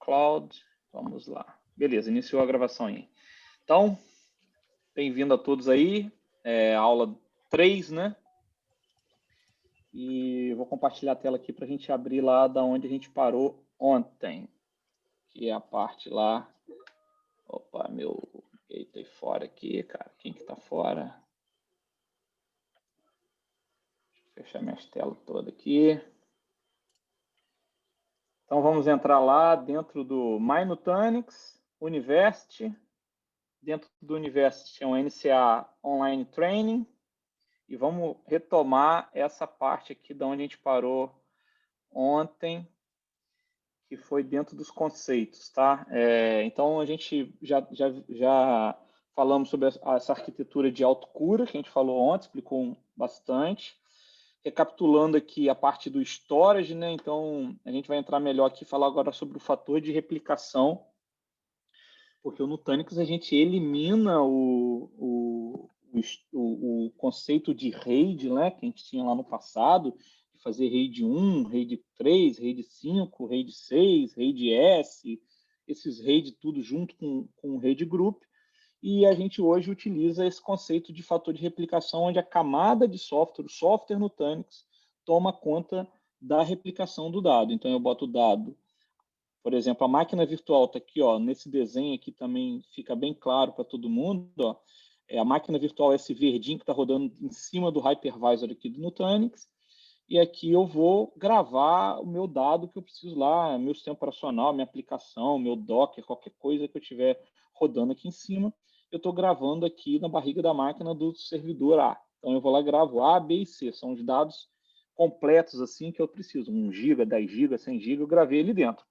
Cloud. Vamos lá. Beleza, iniciou a gravação aí. Então, bem-vindo a todos aí. Aula 3, né? E vou compartilhar a tela aqui para a gente abrir lá da onde a gente parou ontem. Que é a parte lá. Opa, meu... Eita, fora aqui, cara. Quem que tá fora? Fechar minhas telas todas aqui. Então vamos entrar lá dentro do MyNutanix, University. Dentro do University é um NCA Online Training. E vamos retomar essa parte aqui da onde a gente parou ontem, que foi dentro dos conceitos, tá? Então a gente já falamos sobre essa arquitetura de autocura, que a gente falou ontem, explicou bastante. Recapitulando aqui a parte do storage, né? Então, a gente vai entrar melhor aqui e falar agora sobre o fator de replicação, porque o Nutanix a gente elimina o conceito de RAID, né? Que a gente tinha lá no passado, de fazer RAID 1, RAID 3, RAID 5, RAID 6, RAID S, esses RAID tudo junto com o RAID Group. E a gente hoje utiliza esse conceito de fator de replicação, onde a camada de software, o software Nutanix, toma conta da replicação do dado. Então, eu boto o dado, por exemplo, a máquina virtual está aqui, ó, nesse desenho aqui também fica bem claro para todo mundo. Ó, a máquina virtual é esse verdinho que está rodando em cima do hypervisor aqui do Nutanix. E aqui eu vou gravar o meu dado que eu preciso lá, meu sistema operacional, minha aplicação, meu Docker, qualquer coisa que eu tiver rodando aqui em cima, eu estou gravando aqui na barriga da máquina do servidor A. Então, eu vou lá e gravo A, B e C. São os dados completos assim que eu preciso. 1 GB, 10 GB, 100 GB, eu gravei ali dentro.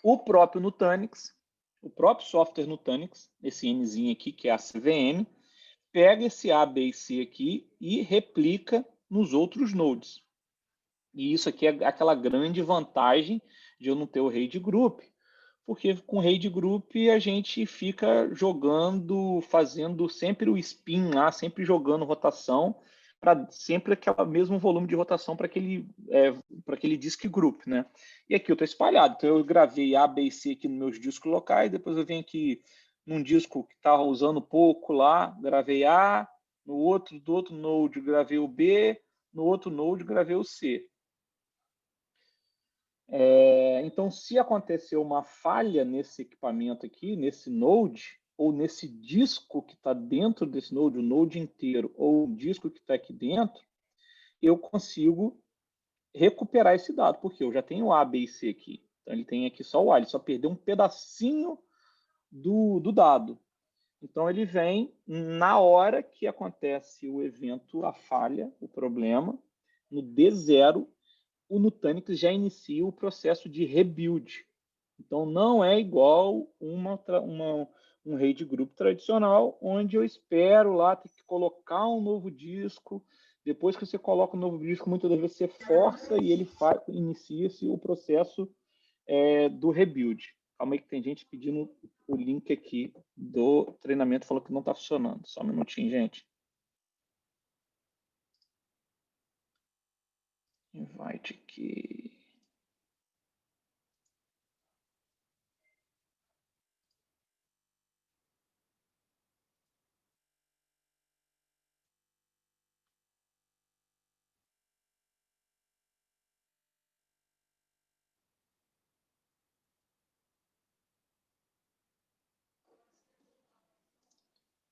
O próprio Nutanix, o próprio software Nutanix, esse Nzinho aqui, que é a CVM, pega esse A, B e C aqui e replica nos outros nodes. E isso aqui é aquela grande vantagem de eu não ter o RAID Group, porque com o RAID Group a gente fica jogando, fazendo sempre o spin lá, sempre jogando rotação, para sempre aquele mesmo volume de rotação para aquele disk group, né? E aqui eu estou espalhado, então eu gravei A, B e C aqui nos meus discos locais, depois eu venho aqui num disco que estava usando pouco lá, gravei A, do outro node gravei o B, no outro node gravei o C. Então, se acontecer uma falha nesse equipamento aqui, nesse node, ou nesse disco que está dentro desse node, o node inteiro, ou o disco que está aqui dentro, eu consigo recuperar esse dado, porque eu já tenho A, B e C aqui. Então, ele tem aqui só o A, ele só perdeu um pedacinho do dado. Então, ele vem na hora que acontece o evento, a falha, o problema, no D0, o Nutanix já inicia o processo de rebuild. Então, não é igual um RAID Group tradicional, onde eu espero lá ter que colocar um novo disco. Depois que você coloca um novo disco, muitas das vezes você força e ele inicia-se o processo do rebuild. Calma aí que tem gente pedindo o link aqui do treinamento, falou que não está funcionando. Só um minutinho, gente. Invite aqui.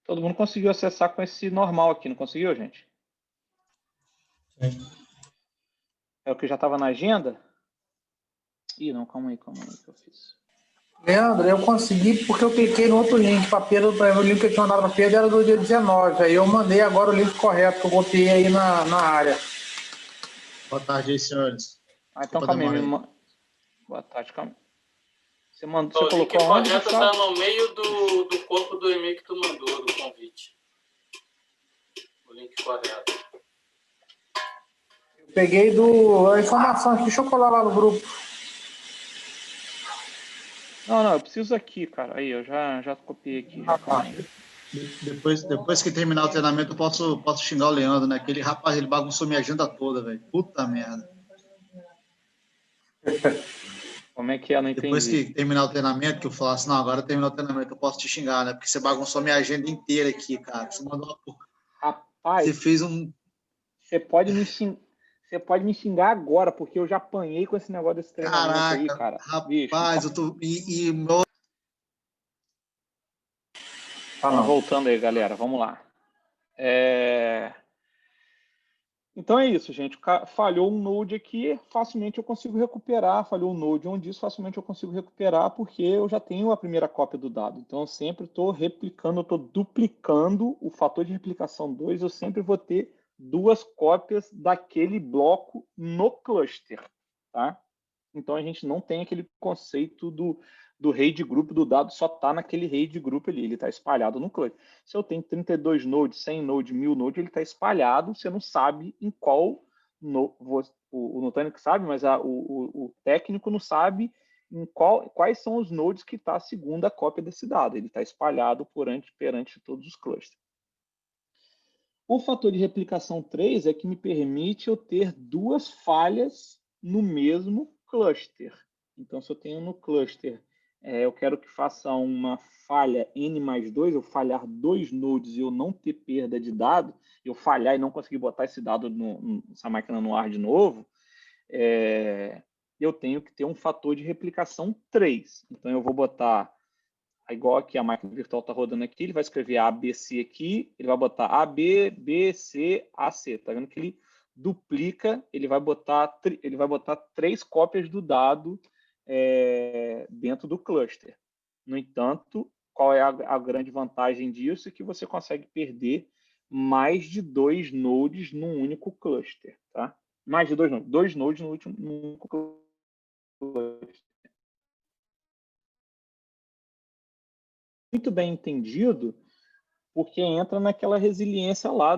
Todo mundo conseguiu acessar com esse normal aqui, não conseguiu, gente? Sim. É o que já estava na agenda? Ih, não, calma aí que eu fiz. Leandro, eu consegui porque eu cliquei no outro link para Pedro, o link que eu tinha mandado para Pedro era do dia 19, aí eu mandei agora o link correto que eu copiei aí na área. Boa tarde aí, senhores. Então calma aí. Boa tarde, calma. Você O link colocou onde, correto Gustavo? tá no meio do corpo do e-mail que tu mandou, do convite. O link correto. Eu peguei a informação aqui, deixa eu colar lá no grupo. Não, eu preciso aqui, cara. Aí, eu já copiei aqui. Já, calma aí. Depois que terminar o treinamento, eu posso xingar o Leandro, né? Aquele rapaz, ele bagunçou minha agenda toda, velho. Puta merda. Como é que é? Não Depois entendi. que terminar o treinamento, que eu falar assim, não, agora terminou o treinamento, eu posso te xingar, né? Porque você bagunçou minha agenda inteira aqui, cara. Você mandou Você Rapaz, fez um... você pode me xingar. Você pode me xingar agora, porque eu já apanhei com esse negócio desse treinamento aí, Caraca, cara. Bicho, rapaz, eu tô... E meu... então, voltando aí, galera, vamos lá. Então é isso, gente. Falhou um node aqui, facilmente eu consigo recuperar. Falhou um node onde isso, facilmente eu consigo recuperar, porque eu já tenho a primeira cópia do dado. Então eu sempre estou replicando, eu estou duplicando o fator de replicação 2. Eu sempre vou ter duas cópias daquele bloco no cluster, tá? Então a gente não tem aquele conceito do RAID group do dado só está naquele RAID group ali, ele está espalhado no cluster. Se eu tenho 32 nodes, 100 nodes, 1000 nodes, ele está espalhado, você não sabe em qual, o Nutanix sabe, mas o técnico não sabe em quais são os nodes que está a segunda cópia desse dado, ele está espalhado perante todos os clusters. O fator de replicação 3 é que me permite eu ter duas falhas no mesmo cluster. Então, se eu tenho no cluster, eu quero que faça uma falha n+2, eu falhar 2 nodes e eu não ter perda de dado, eu falhar e não conseguir botar esse dado, essa máquina no ar de novo, eu tenho que ter um fator de replicação 3. Então, eu vou botar, igual aqui a máquina virtual está rodando aqui, ele vai escrever ABC aqui, ele vai botar AB, B, C, AC. Tá vendo que ele duplica, ele vai botar 3 cópias do dado dentro do cluster. No entanto, qual é a grande vantagem disso? É que você consegue perder mais de 2 nodes num único cluster, tá? Mais de 2 nodes, 2 nodes no único cluster. Muito bem entendido, porque entra naquela resiliência lá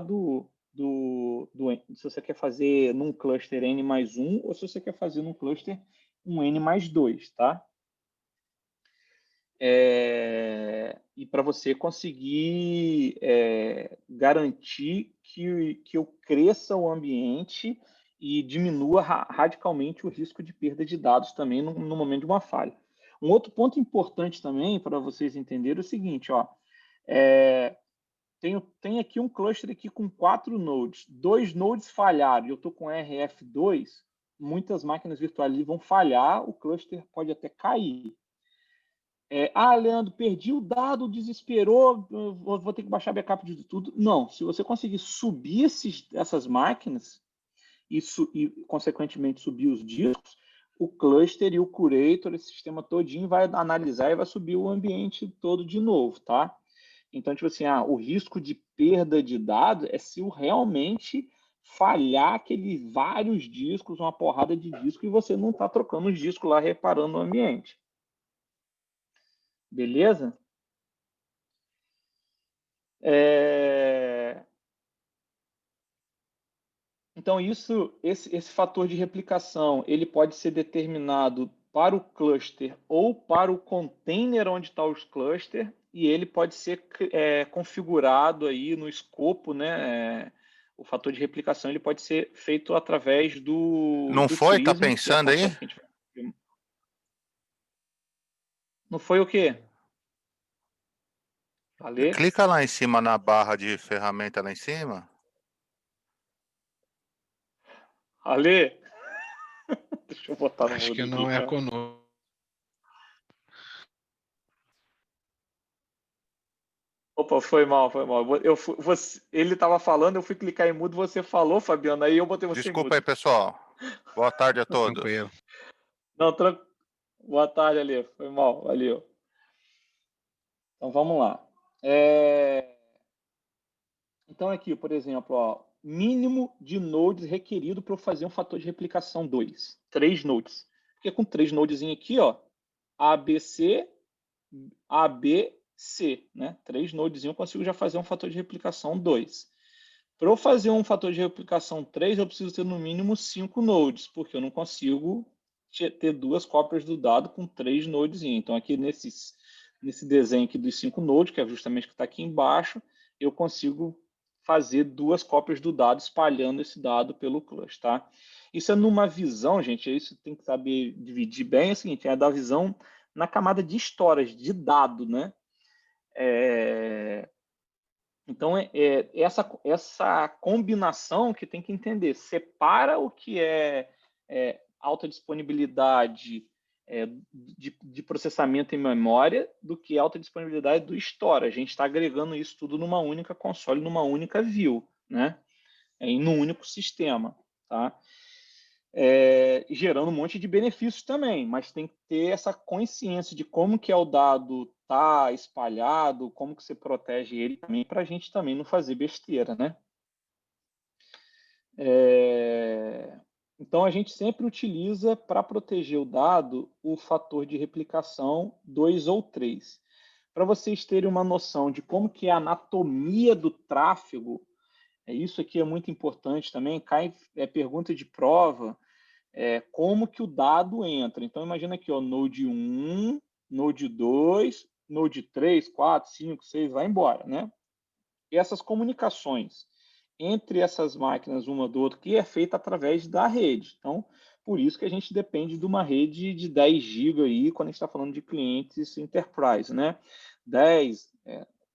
se você quer fazer num cluster N+1 ou se você quer fazer num cluster um N+2, tá? E para você conseguir garantir que eu cresça o ambiente e diminua radicalmente o risco de perda de dados também no momento de uma falha. Um outro ponto importante também para vocês entenderem é o seguinte, ó, tem aqui um cluster aqui com 4 nodes. 2 nodes falharam e eu estou com RF2, muitas máquinas virtuais ali vão falhar, o cluster pode até cair. Leandro, perdi o dado, desesperou, vou ter que baixar backup de tudo. Não, se você conseguir subir essas máquinas e, consequentemente, subir os discos, o cluster e o curator, esse sistema todinho, vai analisar e vai subir o ambiente todo de novo, tá? Então, tipo assim, o risco de perda de dados é se realmente falhar aqueles vários discos, uma porrada de discos, e você não está trocando os discos lá, reparando o ambiente. Beleza? Então, esse fator de replicação, ele pode ser determinado para o cluster ou para o container onde está os clusters, e ele pode ser configurado aí no escopo, né? O fator de replicação ele pode ser feito através do Não foi? Prism, Tá pensando aí? Não foi o quê? Ale? Clica lá em cima na barra de ferramenta lá em cima. Ale? Deixa eu botar no Acho mudo que aqui. não é conosco. Opa, foi mal, foi mal. Ele estava falando, eu fui clicar em mudo, você falou, Fabiano, aí eu botei você em mudo. Desculpa aí, pessoal. Boa tarde a todos. Tranquilo. Não, boa tarde, Ale. Foi mal, valeu. Então, vamos lá. Então, aqui, por exemplo, ó, mínimo de nodes requerido para eu fazer um fator de replicação 2. 3 nodes. Porque com 3 nodes aqui, ó, ABC, ABC, né? 3 nodes eu consigo já fazer um fator de replicação 2. Para eu fazer um fator de replicação 3, eu preciso ter no mínimo 5 nodes, porque eu não consigo ter 2 cópias do dado com 3 nodes. Então, aqui nesse desenho aqui dos 5 nodes, que é justamente o que está aqui embaixo, eu consigo fazer 2 cópias do dado, espalhando esse dado pelo cluster, tá? Isso é numa visão, gente, isso tem que saber dividir bem, é o seguinte, é da visão na camada de storage, de dado, né? Então, essa combinação que tem que entender, separa o que é alta disponibilidade de processamento em memória do que alta disponibilidade do storage. A gente está agregando isso tudo numa única console, numa única view, né? Num único sistema, tá? Gerando um monte de benefícios também, mas tem que ter essa consciência de como que o dado está espalhado, como que você protege ele também, para a gente também não fazer besteira, né? Então, a gente sempre utiliza, para proteger o dado, o fator de replicação 2 ou 3. Para vocês terem uma noção de como que é a anatomia do tráfego, isso aqui é muito importante também, cai pergunta de prova, como que o dado entra. Então, imagina aqui, ó, Node 1, Node 2, Node 3, 4, 5, 6, vai embora, né? E essas comunicações entre essas máquinas, uma do outro, que é feita através da rede. Então, por isso que a gente depende de uma rede de 10 GB aí, quando a gente está falando de clientes enterprise, né? 10,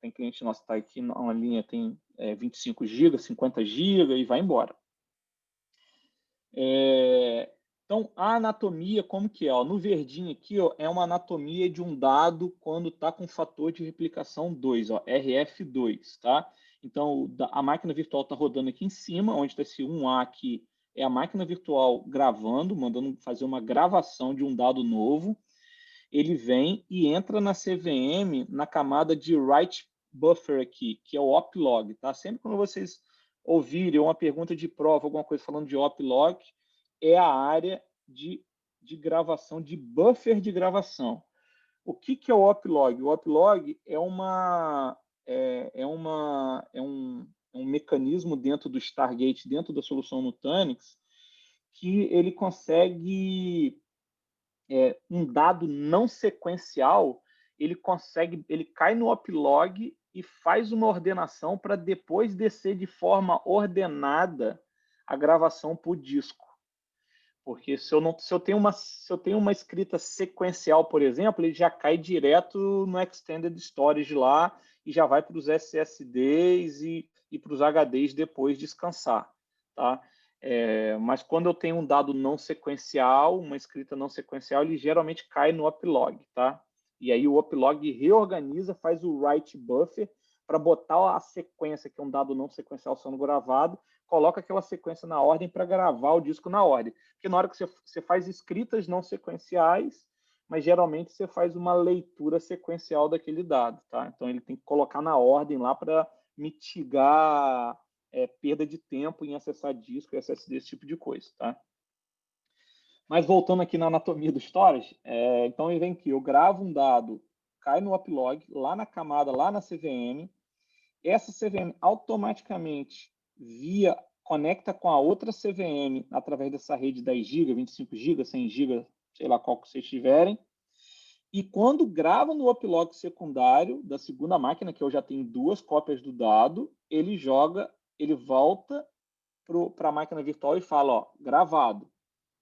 tem cliente nosso que está aqui na linha, tem 25 GB, 50 GB e vai embora. Então, a anatomia, como que é? Ó, no verdinho aqui, ó, é uma anatomia de um dado quando está com fator de replicação 2, ó, RF2, tá? Então, a máquina virtual está rodando aqui em cima, onde está esse 1A aqui, é a máquina virtual gravando, mandando fazer uma gravação de um dado novo. Ele vem e entra na CVM, na camada de write buffer aqui, que é o oplog, tá? Sempre quando vocês ouvirem uma pergunta de prova, alguma coisa falando de oplog, é a área de gravação, de buffer de gravação. O que é o oplog? O oplog é um mecanismo dentro do Stargate, dentro da solução Nutanix, que ele consegue um dado não sequencial, ele cai no oplog e faz uma ordenação para depois descer de forma ordenada a gravação para o disco. Porque se eu tenho uma escrita sequencial, por exemplo, ele já cai direto no Extended Storage lá e já vai para os SSDs e para os HDs depois descansar, tá? Mas quando eu tenho um dado não sequencial, uma escrita não sequencial, ele geralmente cai no oplog, tá? E aí o oplog reorganiza, faz o write buffer para botar a sequência, que é um dado não sequencial sendo gravado, coloca aquela sequência na ordem para gravar o disco na ordem. Porque na hora que você faz escritas não sequenciais, mas geralmente você faz uma leitura sequencial daquele dado, tá? Então ele tem que colocar na ordem lá para mitigar perda de tempo em acessar disco e SSD, esse tipo de coisa, tá? Mas voltando aqui na anatomia do storage, então ele vem aqui, eu gravo um dado, cai no oplog, lá na camada, lá na CVM, essa CVM automaticamente conecta com a outra CVM através dessa rede 10 GB, 25 GB, 100 GB, sei lá qual que vocês tiverem. E quando grava no oplog secundário da segunda máquina, que eu já tenho 2 cópias do dado, ele volta para a máquina virtual e fala, ó, gravado,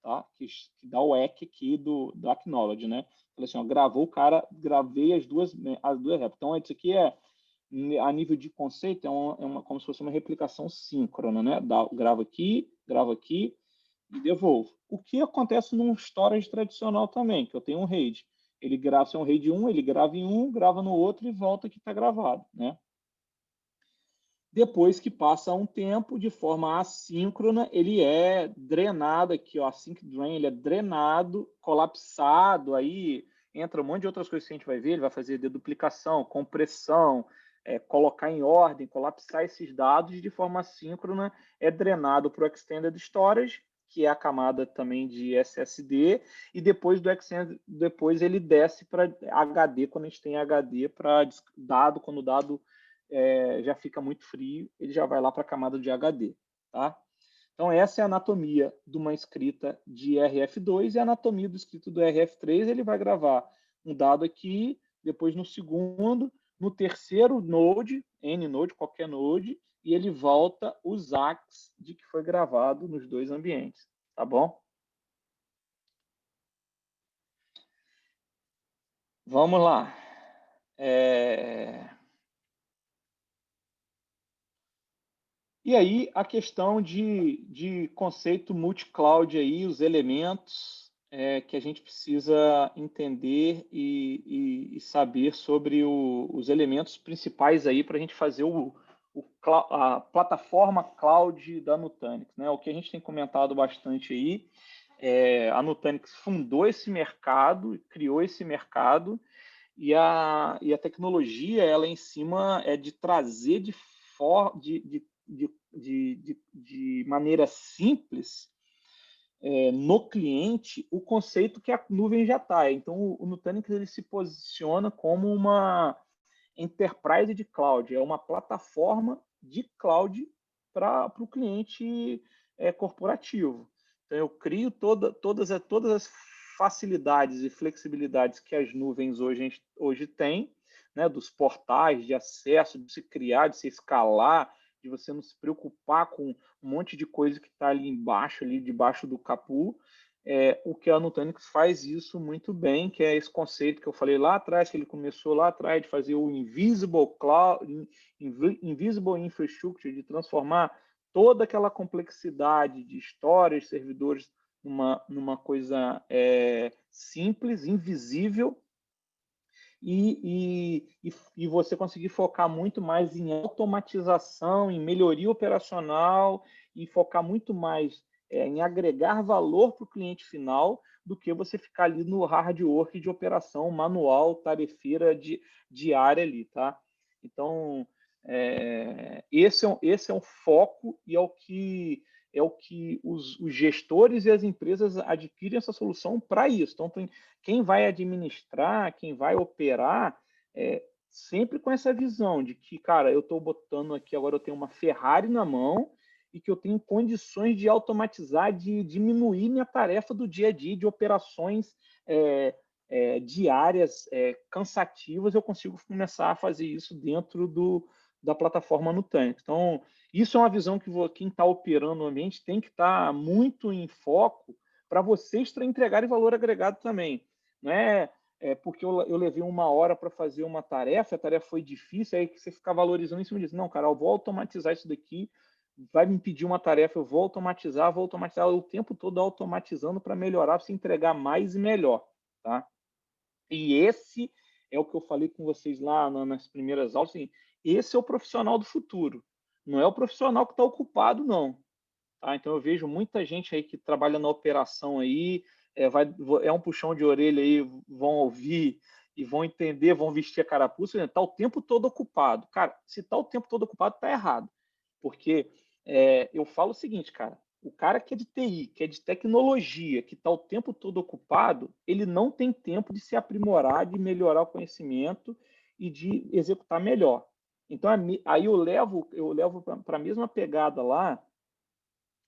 tá? Que dá o EC aqui do acknowledge, né? Falei assim, ó, gravou o cara, gravei as duas réplicas. Então, isso aqui a nível de conceito, como se fosse uma replicação síncrona, né? Gravo aqui e devolvo. O que acontece num storage tradicional também, que eu tenho um RAID. Ele grava, se é um RAID 1, ele grava em um, grava no outro e volta que está gravado, né? Depois que passa um tempo, de forma assíncrona, ele é drenado aqui, ó, async drain, ele é drenado, colapsado, aí entra um monte de outras coisas que a gente vai ver, ele vai fazer deduplicação, compressão, colocar em ordem, colapsar esses dados de forma assíncrona, é drenado para o Extended Storage, que é a camada também de SSD, e depois do Extended, depois ele desce para HD, quando a gente tem HD para dado, quando o dado já fica muito frio, ele já vai lá para a camada de HD, tá? Então, essa é a anatomia de uma escrita de RF2 e a anatomia do escrito do RF3, ele vai gravar um dado aqui, depois no segundo, no terceiro node, N-node, qualquer node, e ele volta os ACKs de que foi gravado nos dois ambientes, tá bom? Vamos lá. E aí, a questão de conceito multi-cloud aí, os elementos que a gente precisa entender e saber sobre os elementos principais aí para a gente fazer a plataforma cloud da Nutanix, né? O que a gente tem comentado bastante aí, a Nutanix fundou esse mercado, criou esse mercado, e a tecnologia, ela em cima é de trazer de maneira simples no cliente o conceito que a nuvem já está. Então, o Nutanix ele se posiciona como uma enterprise de cloud, é uma plataforma de cloud para o cliente corporativo. Então, eu crio todas as facilidades e flexibilidades que as nuvens hoje têm, né, dos portais de acesso, de se criar, de se escalar, de você não se preocupar com um monte de coisa que está ali embaixo, ali debaixo do capô. O que a Nutanix faz isso muito bem, que é esse conceito que eu falei lá atrás, que ele começou lá atrás de fazer o Invisible Cloud, Invisible Infrastructure, de transformar toda aquela complexidade de histórias, servidores, numa coisa simples, invisível, e você conseguir focar muito mais em automatização, em melhoria operacional, e focar muito mais em agregar valor para o cliente final do que você ficar ali no hard work de operação manual, tarefeira diária ali, tá? Então, esse é um foco e é o que os gestores e as empresas adquirem essa solução para isso. Então, quem vai administrar, quem vai operar, sempre com essa visão de que, cara, eu estou botando aqui, agora eu tenho uma Ferrari na mão e que eu tenho condições de automatizar, de diminuir minha tarefa do dia a dia, de operações diárias, cansativas, eu consigo começar a fazer isso dentro da plataforma Nutanix. Então, isso é uma visão que quem está operando no ambiente tem que estar muito em foco para vocês entregarem valor agregado também. Não é porque eu levei 1 hora para fazer uma tarefa, a tarefa foi difícil, aí que você fica valorizando em cima disso. Não, cara, eu vou automatizar isso daqui, vai me pedir uma tarefa, eu vou automatizar o tempo todo automatizando para melhorar, para se entregar mais e melhor, tá? E esse é o que eu falei com vocês lá nas primeiras aulas, assim, esse é o profissional do futuro, não é o profissional que está ocupado, não. Tá? Então eu vejo muita gente aí que trabalha na operação aí, é um puxão de orelha aí, vão ouvir e vão entender, vão vestir a carapuça, está o tempo todo ocupado. Cara, se está o tempo todo ocupado, está errado. Porque eu falo o seguinte, cara, o cara que é de TI, que é de tecnologia, que está o tempo todo ocupado, ele não tem tempo de se aprimorar, de melhorar o conhecimento e de executar melhor. Então, aí eu levo para a mesma pegada lá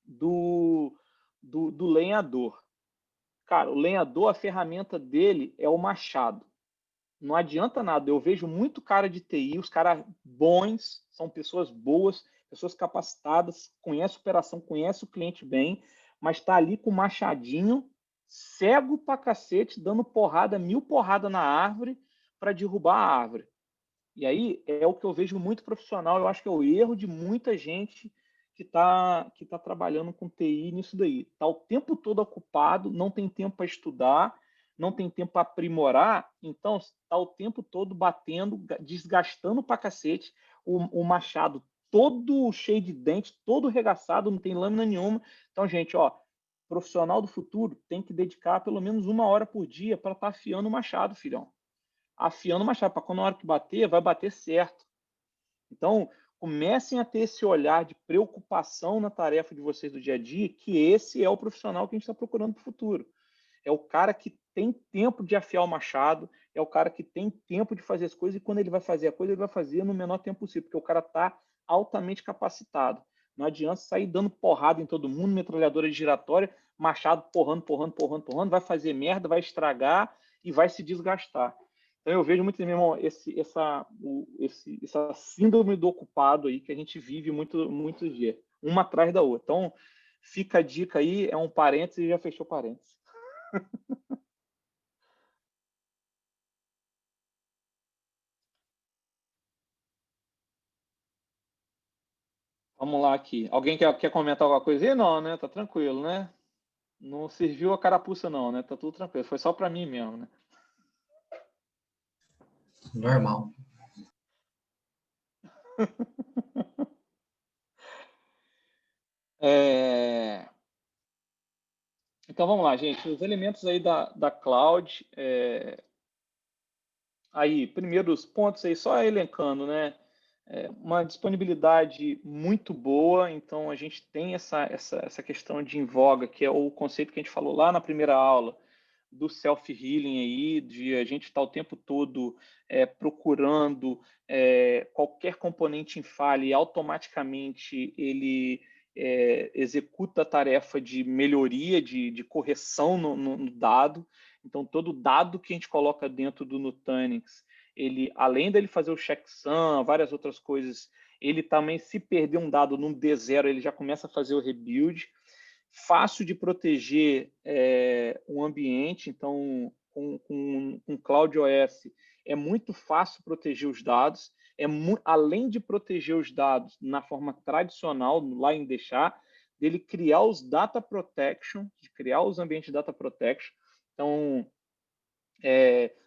do lenhador. Cara, o lenhador, a ferramenta dele é o machado. Não adianta nada. Eu vejo muito cara de TI, os caras bons, são pessoas boas, pessoas capacitadas, conhece a operação, conhece o cliente bem, mas está ali com o machadinho, cego pra cacete, dando porrada, 1000 porradas na árvore para derrubar a árvore. E aí é o que eu vejo muito profissional, eu acho que é o erro de muita gente que tá trabalhando com TI nisso daí. Está o tempo todo ocupado, não tem tempo para estudar, não tem tempo para aprimorar, então está o tempo todo batendo, desgastando pra cacete, o machado todo cheio de dente, todo regaçado, não tem lâmina nenhuma. Então, gente, profissional do futuro tem que dedicar pelo menos 1 hora por dia para estar afiando o machado, filhão. Afiando o machado, para quando a hora que bater, vai bater certo. Então, comecem a ter esse olhar de preocupação na tarefa de vocês do dia a dia, que esse é o profissional que a gente está procurando para o futuro. É o cara que tem tempo de afiar o machado, é o cara que tem tempo de fazer as coisas, e quando ele vai fazer a coisa, ele vai fazer no menor tempo possível, porque o cara está altamente capacitado. Não adianta sair dando porrada em todo mundo, metralhadora giratória, machado porrando, vai fazer merda, vai estragar e vai se desgastar. Então, eu vejo muito, meu irmão, essa síndrome do ocupado aí que a gente vive muitos dias, uma atrás da outra. Então, fica a dica aí, é um parênteses e já fechou parênteses. Vamos lá aqui. Alguém quer comentar alguma coisa aí? Não, né? Tá tranquilo, né? Não serviu a carapuça, não, né? Tá tudo tranquilo. Foi só para mim mesmo, né? Normal. Então vamos lá, gente. Os elementos aí da cloud. Aí, primeiros pontos aí, só elencando, né? Uma disponibilidade muito boa, então a gente tem essa questão de em voga, que é o conceito que a gente falou lá na primeira aula, do self-healing aí, de a gente estar o tempo todo procurando qualquer componente em falha e automaticamente ele executa a tarefa de melhoria, de correção no dado. Então, todo dado que a gente coloca dentro do Nutanix, ele, além dele fazer o checksum, várias outras coisas, ele também, se perder um dado num D0, ele já começa a fazer o rebuild. Fácil de proteger um ambiente, então, com CloudOS, é muito fácil proteger os dados. Além de proteger os dados na forma tradicional, lá em deixar, dele criar os data protection, de criar os ambientes de data protection. Então,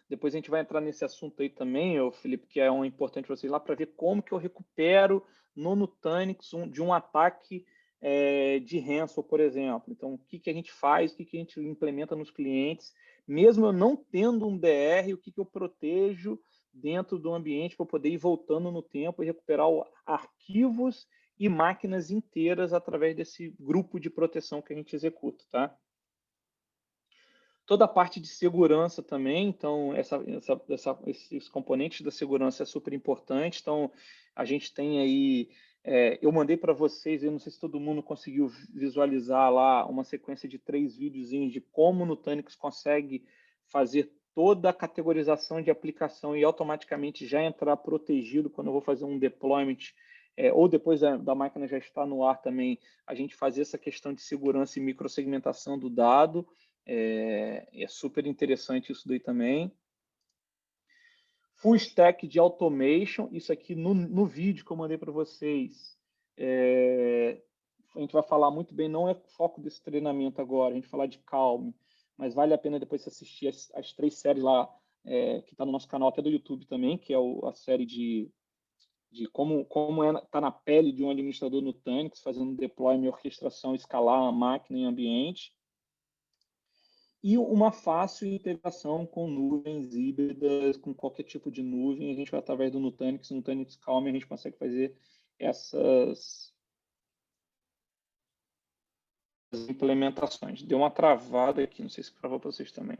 depois a gente vai entrar nesse assunto aí também, Felipe, que é importante para vocês lá, para ver como que eu recupero no Nutanix de um ataque de ransom, por exemplo. Então, o que a gente faz, o que a gente implementa nos clientes, mesmo eu não tendo um DR, o que eu protejo dentro do ambiente para poder ir voltando no tempo e recuperar arquivos e máquinas inteiras através desse grupo de proteção que a gente executa, tá? Toda a parte de segurança também, então esses componentes da segurança é super importante. Então, a gente tem aí, eu mandei para vocês, eu não sei se todo mundo conseguiu visualizar lá uma sequência de 3 videozinhos de como o Nutanix consegue fazer toda a categorização de aplicação e automaticamente já entrar protegido quando eu vou fazer um deployment, ou depois da máquina já estar no ar também, a gente fazer essa questão de segurança e microsegmentação do dado. É super interessante isso daí também. Full stack de automation, isso aqui no vídeo que eu mandei para vocês. A gente vai falar muito bem, não é foco desse treinamento agora, a gente vai falar de Calm, mas vale a pena depois você assistir as 3 séries lá, que está no nosso canal, até do YouTube também, que é a série de como tá na pele de um administrador Nutanix, fazendo deployment, orquestração, escalar a máquina em ambiente. E uma fácil integração com nuvens híbridas, com qualquer tipo de nuvem. A gente vai através do Nutanix Calm, a gente consegue fazer essas implementações. Deu uma travada aqui, não sei se travou para vocês também.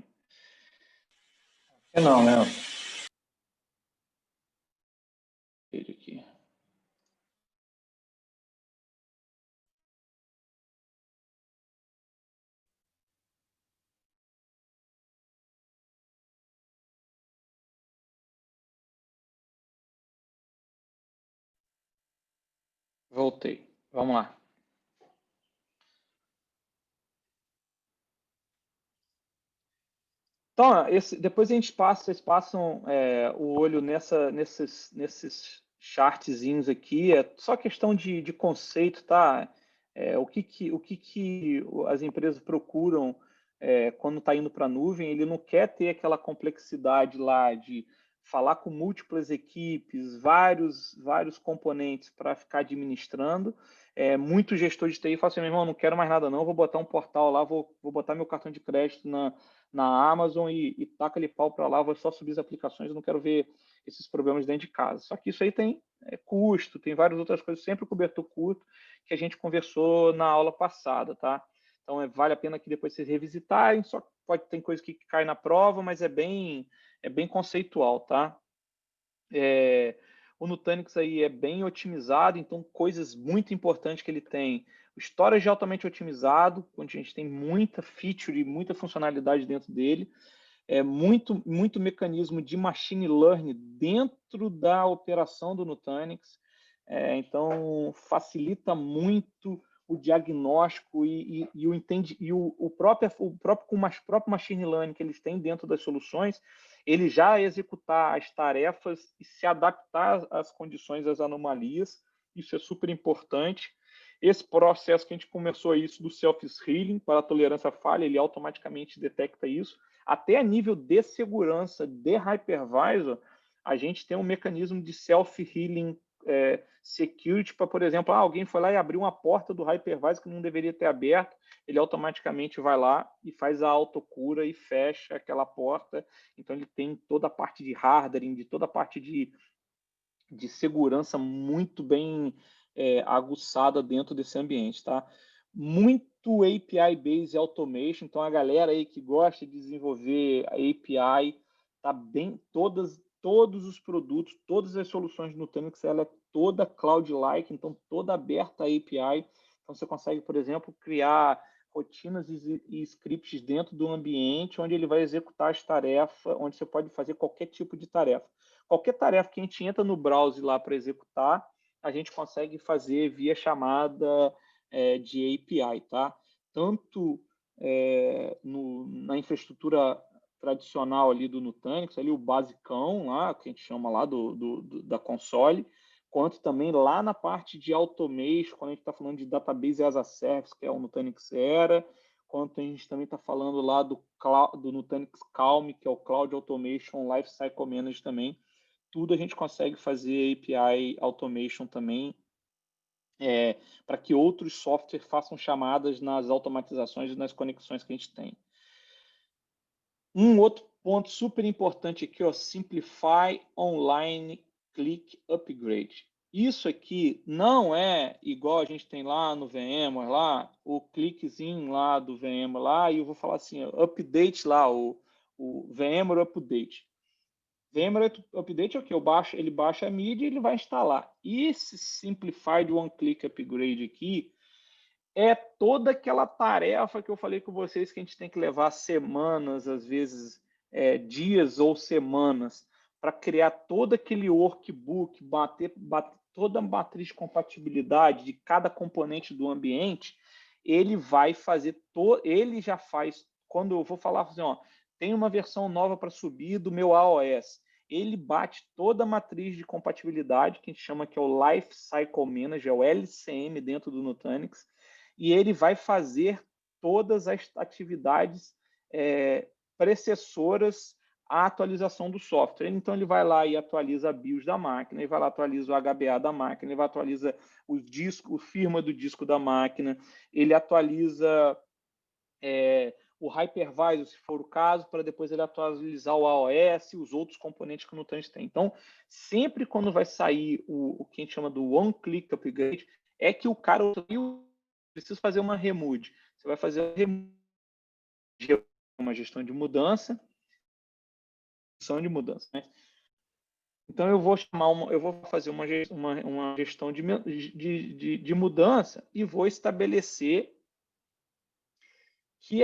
Não, né? Aqui. Voltei. Vamos lá. Então, depois a gente vocês passam o olho nesses chartzinhos aqui. É só questão de conceito, tá? O que as empresas procuram quando está indo para a nuvem. Ele não quer ter aquela complexidade lá de falar com múltiplas equipes, vários componentes para ficar administrando. Muito gestor de TI fala assim, meu irmão, não quero mais nada não, vou botar um portal lá, vou botar meu cartão de crédito na Amazon e taca ali pau para lá, vou só subir as aplicações, eu não quero ver esses problemas dentro de casa. Só que isso aí tem custo, tem várias outras coisas, sempre cobertor curto, que a gente conversou na aula passada, tá? Então, vale a pena que depois vocês revisitarem, só tem coisa que cai na prova, mas é bem conceitual, tá? O Nutanix aí é bem otimizado, então coisas muito importantes que ele tem. O storage é altamente otimizado, onde a gente tem muita feature e muita funcionalidade dentro dele. muito mecanismo de machine learning dentro da operação do Nutanix. Então, facilita muito o diagnóstico o próprio machine learning que eles têm dentro das soluções, ele já executar as tarefas e se adaptar às condições, às anomalias. Isso é super importante. Esse processo que a gente começou isso do self-healing para a tolerância à falha, ele automaticamente detecta isso. Até a nível de segurança de hypervisor, a gente tem um mecanismo de self-healing security para, por exemplo, alguém foi lá e abriu uma porta do hypervisor que não deveria ter aberto, ele automaticamente vai lá e faz a autocura e fecha aquela porta. Então, ele tem toda a parte de hardening, de toda a parte de segurança muito bem aguçada dentro desse ambiente, tá? Muito API-based automation, então a galera aí que gosta de desenvolver API, tá bem, todos os produtos, todas as soluções do Nutanix, ela é toda cloud-like, então toda aberta a API. Então você consegue, por exemplo, criar rotinas e scripts dentro do ambiente onde ele vai executar as tarefas, onde você pode fazer qualquer tipo de tarefa. Qualquer tarefa que a gente entra no browser lá para executar, a gente consegue fazer via chamada de API, tá? Tanto na infraestrutura tradicional ali do Nutanix, ali o basicão lá, que a gente chama lá da console, quanto também lá na parte de automation, quando a gente está falando de database as a service, que é o Nutanix Era, quanto a gente também está falando lá do Nutanix Calm, que é o Cloud Automation Lifecycle Manager também. Tudo a gente consegue fazer API Automation também, para que outros softwares façam chamadas nas automatizações e nas conexões que a gente tem. Um outro ponto super importante aqui, ó, Simplify Online Click Upgrade. Isso aqui não é igual a gente tem lá no VMware, lá, o cliquezinho lá do VMware lá, e eu vou falar assim, update lá, o VMware Update. VMware Update é o que? Ele baixa a mídia e ele vai instalar. E esse Simplified One Click Upgrade aqui é toda aquela tarefa que eu falei com vocês que a gente tem que levar semanas, às vezes dias ou semanas, para criar todo aquele workbook, bater toda a matriz de compatibilidade de cada componente do ambiente. Ele vai fazer, ele já faz, quando eu vou falar assim, ó, tem uma versão nova para subir do meu AOS. Ele bate toda a matriz de compatibilidade, que a gente chama que é o Lifecycle Manager, é o LCM dentro do Nutanix, e ele vai fazer todas as atividades precessoras à atualização do software. Então, ele vai lá e atualiza a BIOS da máquina, ele vai lá e atualiza o HBA da máquina, ele vai atualiza o disco, o firma do disco da máquina, ele atualiza o hypervisor, se for o caso, para depois ele atualizar o AOS e os outros componentes que o Nutanix tem. Então, sempre quando vai sair o que a gente chama do One Click Upgrade, é que o cara precisa fazer uma remote. Você vai fazer uma gestão de mudança, né? Então eu vou fazer uma gestão de mudança e vou estabelecer que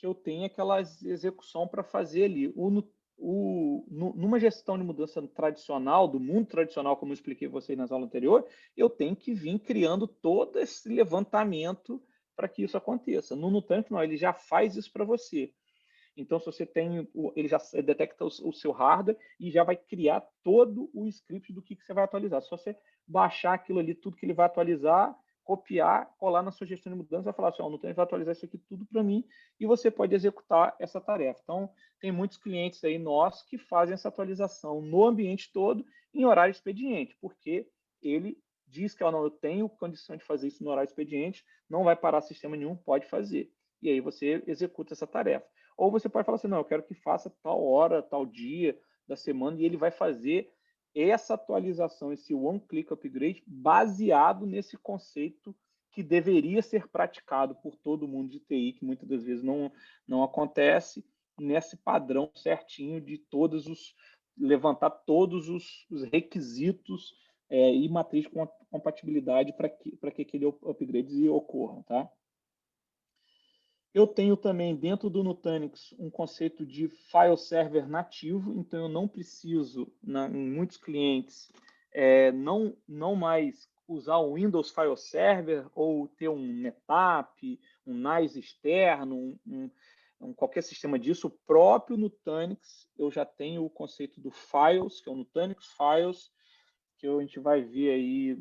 eu tenho aquela execução para fazer ali. Numa gestão de mudança tradicional, do mundo tradicional, como eu expliquei a vocês nas aulas anteriores, eu tenho que vir criando todo esse levantamento para que isso aconteça. No Nutanix, não, ele já faz isso para você. Então, se você tem, ele já detecta o seu hardware e já vai criar todo o script do que você vai atualizar. Se você baixar aquilo ali, tudo que ele vai atualizar, copiar, colar na sua gestão de mudança, vai falar assim, o Nutanix vai atualizar isso aqui tudo para mim e você pode executar essa tarefa. Então, tem muitos clientes aí nossos que fazem essa atualização no ambiente todo em horário expediente, porque ele diz que eu tenho condição de fazer isso no horário expediente, não vai parar sistema nenhum, pode fazer. E aí você executa essa tarefa. Ou você pode falar assim, não, eu quero que faça tal hora, tal dia da semana, e ele vai fazer essa atualização, esse One Click Upgrade, baseado nesse conceito que deveria ser praticado por todo mundo de TI, que muitas das vezes não acontece, nesse padrão certinho de levantar todos os requisitos e matriz de compatibilidade para que aquele upgrade ocorra, tá? Eu tenho também dentro do Nutanix um conceito de file server nativo, então eu não preciso, em muitos clientes, não mais usar o Windows File Server ou ter um NetApp, um NICE externo, qualquer sistema disso. O próprio Nutanix, eu já tenho o conceito do Files, que é o Nutanix Files, que a gente vai ver aí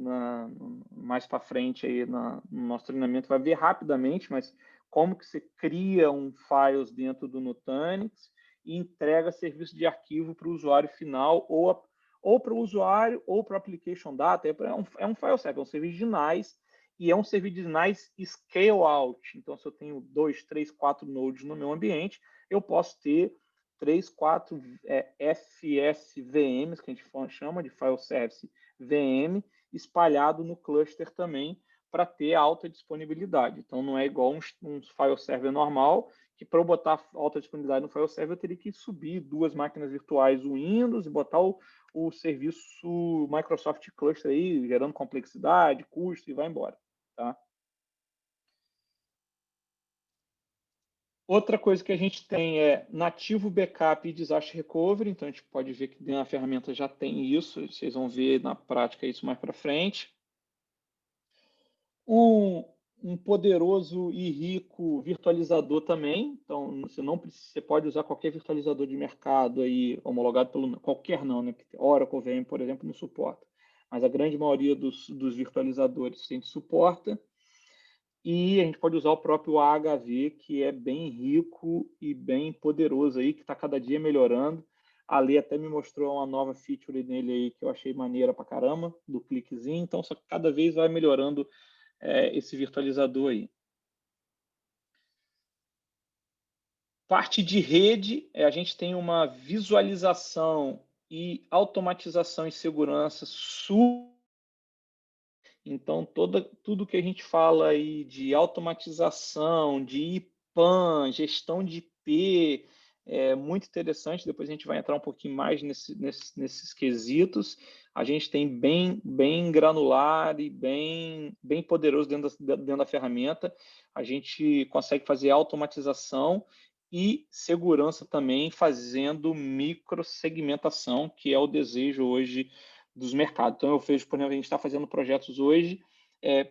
mais para frente aí no nosso treinamento, vai ver rapidamente, mas como que você cria um Files dentro do Nutanix e entrega serviço de arquivo para o usuário final ou para o usuário ou para o Application Data. É um File Server, é um serviço de NICE e é um serviço de NICE Scale Out. Então, se eu tenho 2, 3, 4 nodes no meu ambiente, eu posso ter 3, 4 FSVMs, que a gente chama de File Service VM, espalhado no cluster também, para ter alta disponibilidade. Então, não é igual um file server normal, que para eu botar alta disponibilidade no file server, eu teria que subir 2 máquinas virtuais Windows e botar o serviço Microsoft Cluster aí, gerando complexidade, custo, e vai embora. Tá? Outra coisa que a gente tem é nativo backup e disaster recovery. Então, a gente pode ver que dentro da ferramenta já tem isso. Vocês vão ver na prática isso mais para frente. Um poderoso e rico virtualizador também. Então, você pode usar qualquer virtualizador de mercado aí, homologado pelo qualquer não, né? Porque Oracle VM, por exemplo, não suporta. Mas a grande maioria dos virtualizadores a gente suporta. E a gente pode usar o próprio AHV, que é bem rico e bem poderoso aí, que está cada dia melhorando. A Lê até me mostrou uma nova feature nele aí que eu achei maneira pra caramba, do cliquezinho. Então, só que cada vez vai melhorando esse virtualizador aí. Parte de rede, a gente tem uma visualização e automatização e segurança Então, tudo que a gente fala aí de automatização, de IPAM, gestão de IP, é muito interessante. Depois a gente vai entrar um pouquinho mais nesses quesitos. A gente tem bem granular e bem poderoso dentro da ferramenta. A gente consegue fazer automatização e segurança também, fazendo microsegmentação, que é o desejo hoje dos mercados. Então, eu vejo, por exemplo, a gente está fazendo projetos hoje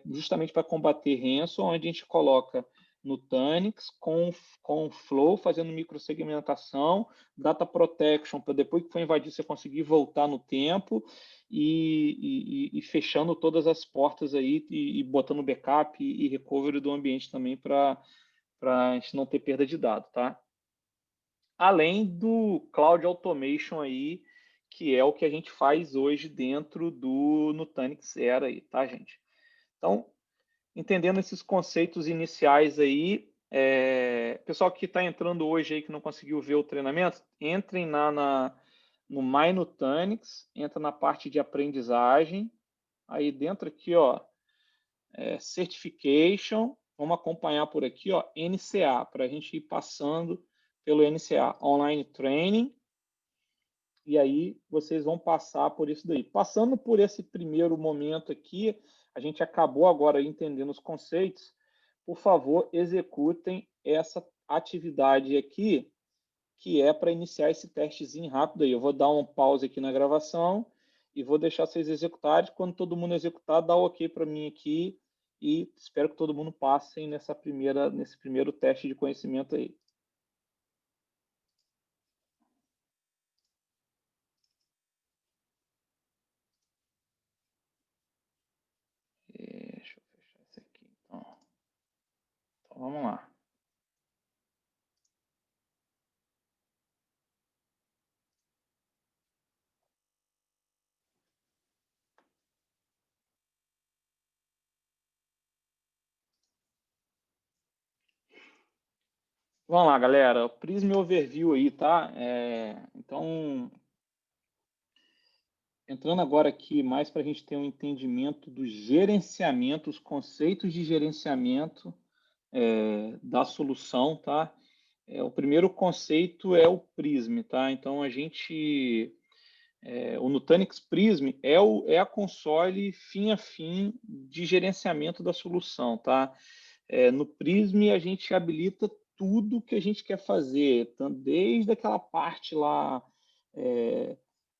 justamente para combater ransom, onde a gente coloca Nutanix com Flow, fazendo microsegmentação, data protection, para depois que for invadido você conseguir voltar no tempo e fechando todas as portas aí e botando backup e recovery do ambiente também para a gente não ter perda de dados, tá? Além do Cloud Automation aí, que é o que a gente faz hoje dentro do Nutanix Era aí, tá, gente? Então, entendendo esses conceitos iniciais aí, pessoal que está entrando hoje aí que não conseguiu ver o treinamento, entrem no My Nutanix, entra na parte de aprendizagem, aí dentro aqui, ó, Certification, vamos acompanhar por aqui, ó, NCA, para a gente ir passando pelo NCA, Online Training, e aí vocês vão passar por isso daí. Passando por esse primeiro momento aqui, a gente acabou agora entendendo os conceitos. Por favor, executem essa atividade aqui, que é para iniciar esse testezinho rápido aí. Eu vou dar um pause aqui na gravação e vou deixar vocês executarem. Quando todo mundo executar, dá um OK para mim aqui e espero que todo mundo passe nesse primeiro teste de conhecimento aí. Deixa eu fechar isso aqui. Então vamos lá. Vamos lá, galera. Prism Overview aí, tá? Então, entrando agora aqui mais para a gente ter um entendimento do gerenciamento, os conceitos de gerenciamento da solução, tá? O primeiro conceito é o Prism, tá? Então, o Nutanix Prism é a console fim a fim de gerenciamento da solução, tá? No Prism, a gente habilita tudo que a gente quer fazer, desde aquela parte lá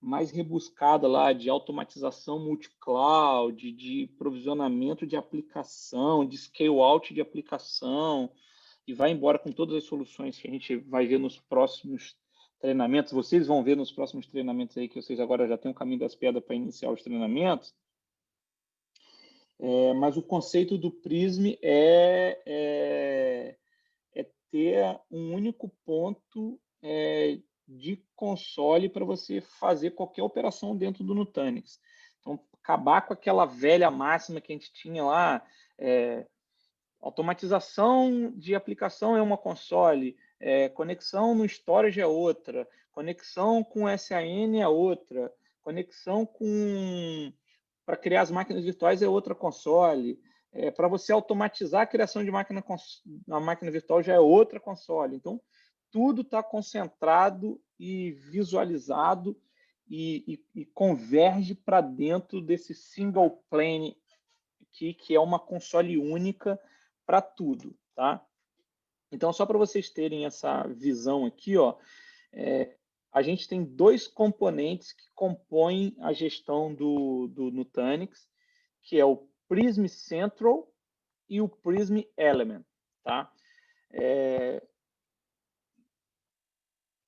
mais rebuscada lá de automatização multi-cloud, de provisionamento de aplicação, de scale-out de aplicação, e vai embora com todas as soluções que a gente vai ver nos próximos treinamentos. Vocês vão ver nos próximos treinamentos aí, que vocês agora já têm o caminho das pedras para iniciar os treinamentos. Mas o conceito do Prism é ter um único ponto de console para você fazer qualquer operação dentro do Nutanix. Então, acabar com aquela velha máxima que a gente tinha lá, automatização de aplicação é uma console, conexão no storage é outra, conexão com SAN é outra, conexão para criar as máquinas virtuais é outra console, para você automatizar a criação de uma máquina virtual já é outra console. Então, tudo está concentrado e visualizado e converge para dentro desse single plane aqui, que é uma console única para tudo, tá? Então, só para vocês terem essa visão aqui, ó, a gente tem dois componentes que compõem a gestão do Nutanix, que é o Prism Central e o Prism Element, tá?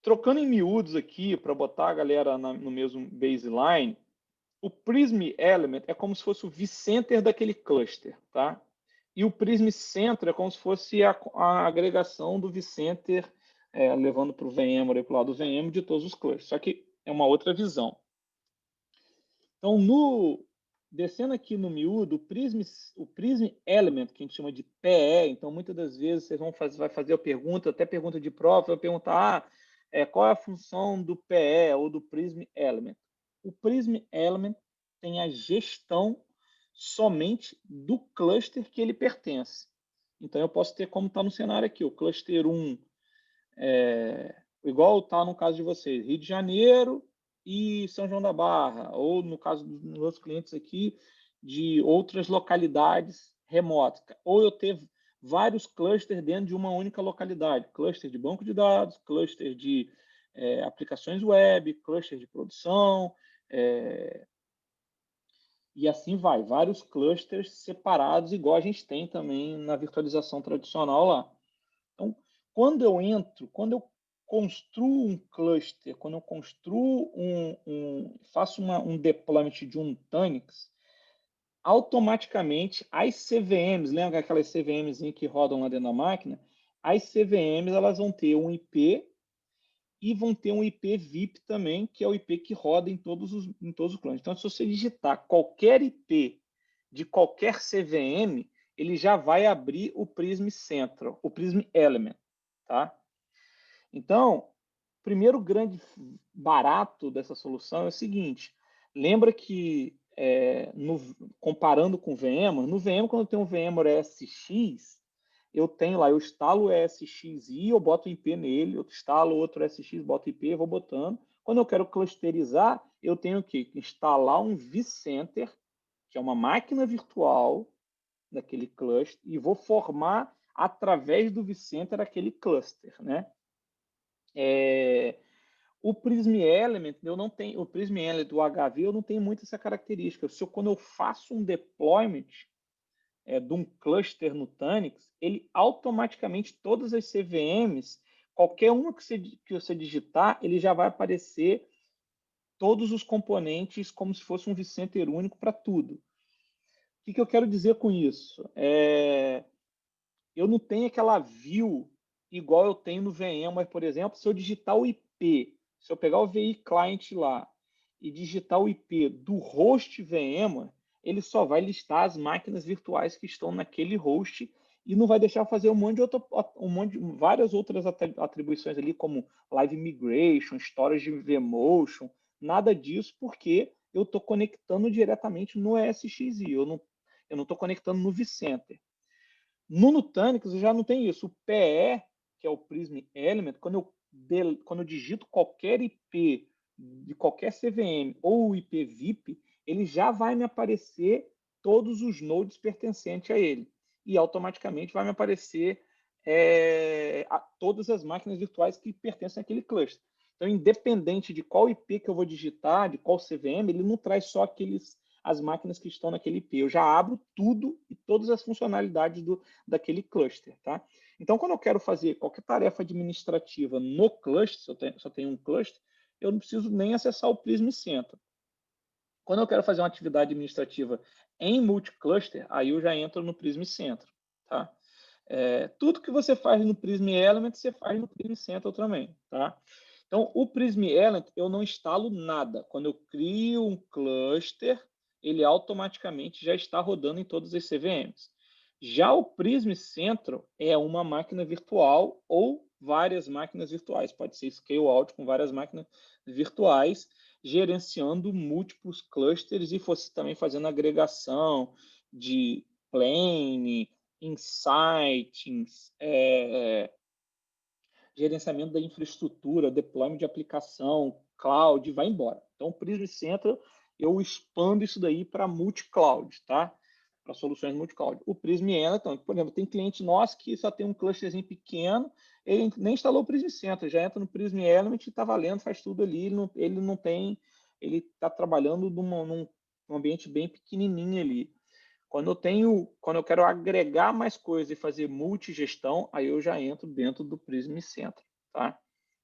Trocando em miúdos aqui, para botar a galera no mesmo baseline, o Prism Element é como se fosse o vCenter daquele cluster, tá? E o Prism Central é como se fosse a agregação do vCenter, levando para o VMware, para o lado do VMware, de todos os clusters. Só que é uma outra visão. Então, descendo aqui no miúdo, o Prism Element, que a gente chama de PE, então muitas das vezes vocês vai fazer a pergunta, até pergunta de prova, vai perguntar qual é a função do PE ou do Prism Element. O Prism Element tem a gestão somente do cluster que ele pertence. Então, eu posso ter como está no cenário aqui, o cluster 1, igual está no caso de vocês, Rio de Janeiro e São João da Barra, ou no caso dos meus clientes aqui, de outras localidades remotas. Ou eu ter vários clusters dentro de uma única localidade, cluster de banco de dados, cluster de aplicações web, cluster de produção, e assim vai, vários clusters separados, igual a gente tem também na virtualização tradicional lá. Então, quando eu construo um cluster, quando eu construo faço um deployment de um Nutanix, automaticamente as CVMs, lembra aquelas CVMs que rodam lá dentro da máquina? As CVMs elas vão ter um IP e vão ter um IP VIP também, que é o IP que roda em todos os clientes. Então, se você digitar qualquer IP de qualquer CVM, ele já vai abrir o Prism Central, o Prism Element, tá? Então, o primeiro grande barato dessa solução é o seguinte, lembra que, comparando com o VMware, no VMware, quando eu tenho um VMware ESX, eu instalo o ESXi, eu boto o IP nele, eu instalo outro ESX, boto IP, vou botando. Quando eu quero clusterizar, eu tenho que instalar um vCenter, que é uma máquina virtual daquele cluster, e vou formar através do vCenter aquele cluster, né? O Prism Element, o Prism Element do HV, eu não tenho muito essa característica. Quando eu faço um deployment de um cluster Nutanix, ele automaticamente, todas as CVMs, qualquer uma que você digitar, ele já vai aparecer todos os componentes como se fosse um vCenter único para tudo. O que eu quero dizer com isso? Eu não tenho aquela view igual eu tenho no VMware, por exemplo, se eu digitar o IP, se eu pegar o VI Client lá e digitar o IP do host VMware, ele só vai listar as máquinas virtuais que estão naquele host e não vai deixar eu fazer várias outras atribuições ali, como Live Migration, Storage vMotion, nada disso, porque eu estou conectando diretamente no ESXi, eu não estou conectando no vCenter. No Nutanix eu já não tenho isso. O PE, que é o Prism Element, quando eu digito qualquer IP de qualquer CVM ou IP VIP, ele já vai me aparecer todos os nodes pertencentes a ele. e automaticamente vai me aparecer todas as máquinas virtuais que pertencem àquele cluster. Então, independente de qual IP que eu vou digitar, de qual CVM, ele não traz só as máquinas que estão naquele IP. Eu já abro tudo e todas as funcionalidades daquele cluster. Tá? Então, quando eu quero fazer qualquer tarefa administrativa no cluster, se eu só tenho um cluster, eu não preciso nem acessar o Prism Center. Quando eu quero fazer uma atividade administrativa em multicluster, aí eu já entro no Prism Center. Tá? Tudo que você faz no Prism Element, você faz no Prism Center também. Tá? Então, o Prism Element, eu não instalo nada. Quando eu crio um cluster, ele automaticamente já está rodando em todas as CVMs. Já o Prism Central é uma máquina virtual ou várias máquinas virtuais. Pode ser scale-out com várias máquinas virtuais, gerenciando múltiplos clusters e você também fazendo agregação de plane, insights, gerenciamento da infraestrutura, deployment de aplicação, cloud, vai embora. Então, o Prism Central, eu expando isso daí para multi-cloud, tá? Para soluções multi-cloud. O Prism Element, então, por exemplo, tem cliente nosso que só tem um clusterzinho pequeno, ele nem instalou o Prism Central, já entra no Prism Element e está valendo, faz tudo ali, ele não tem, ele está trabalhando num ambiente bem pequenininho ali. Quando eu quero agregar mais coisas e fazer multigestão, aí eu já entro dentro do Prism Center, tá?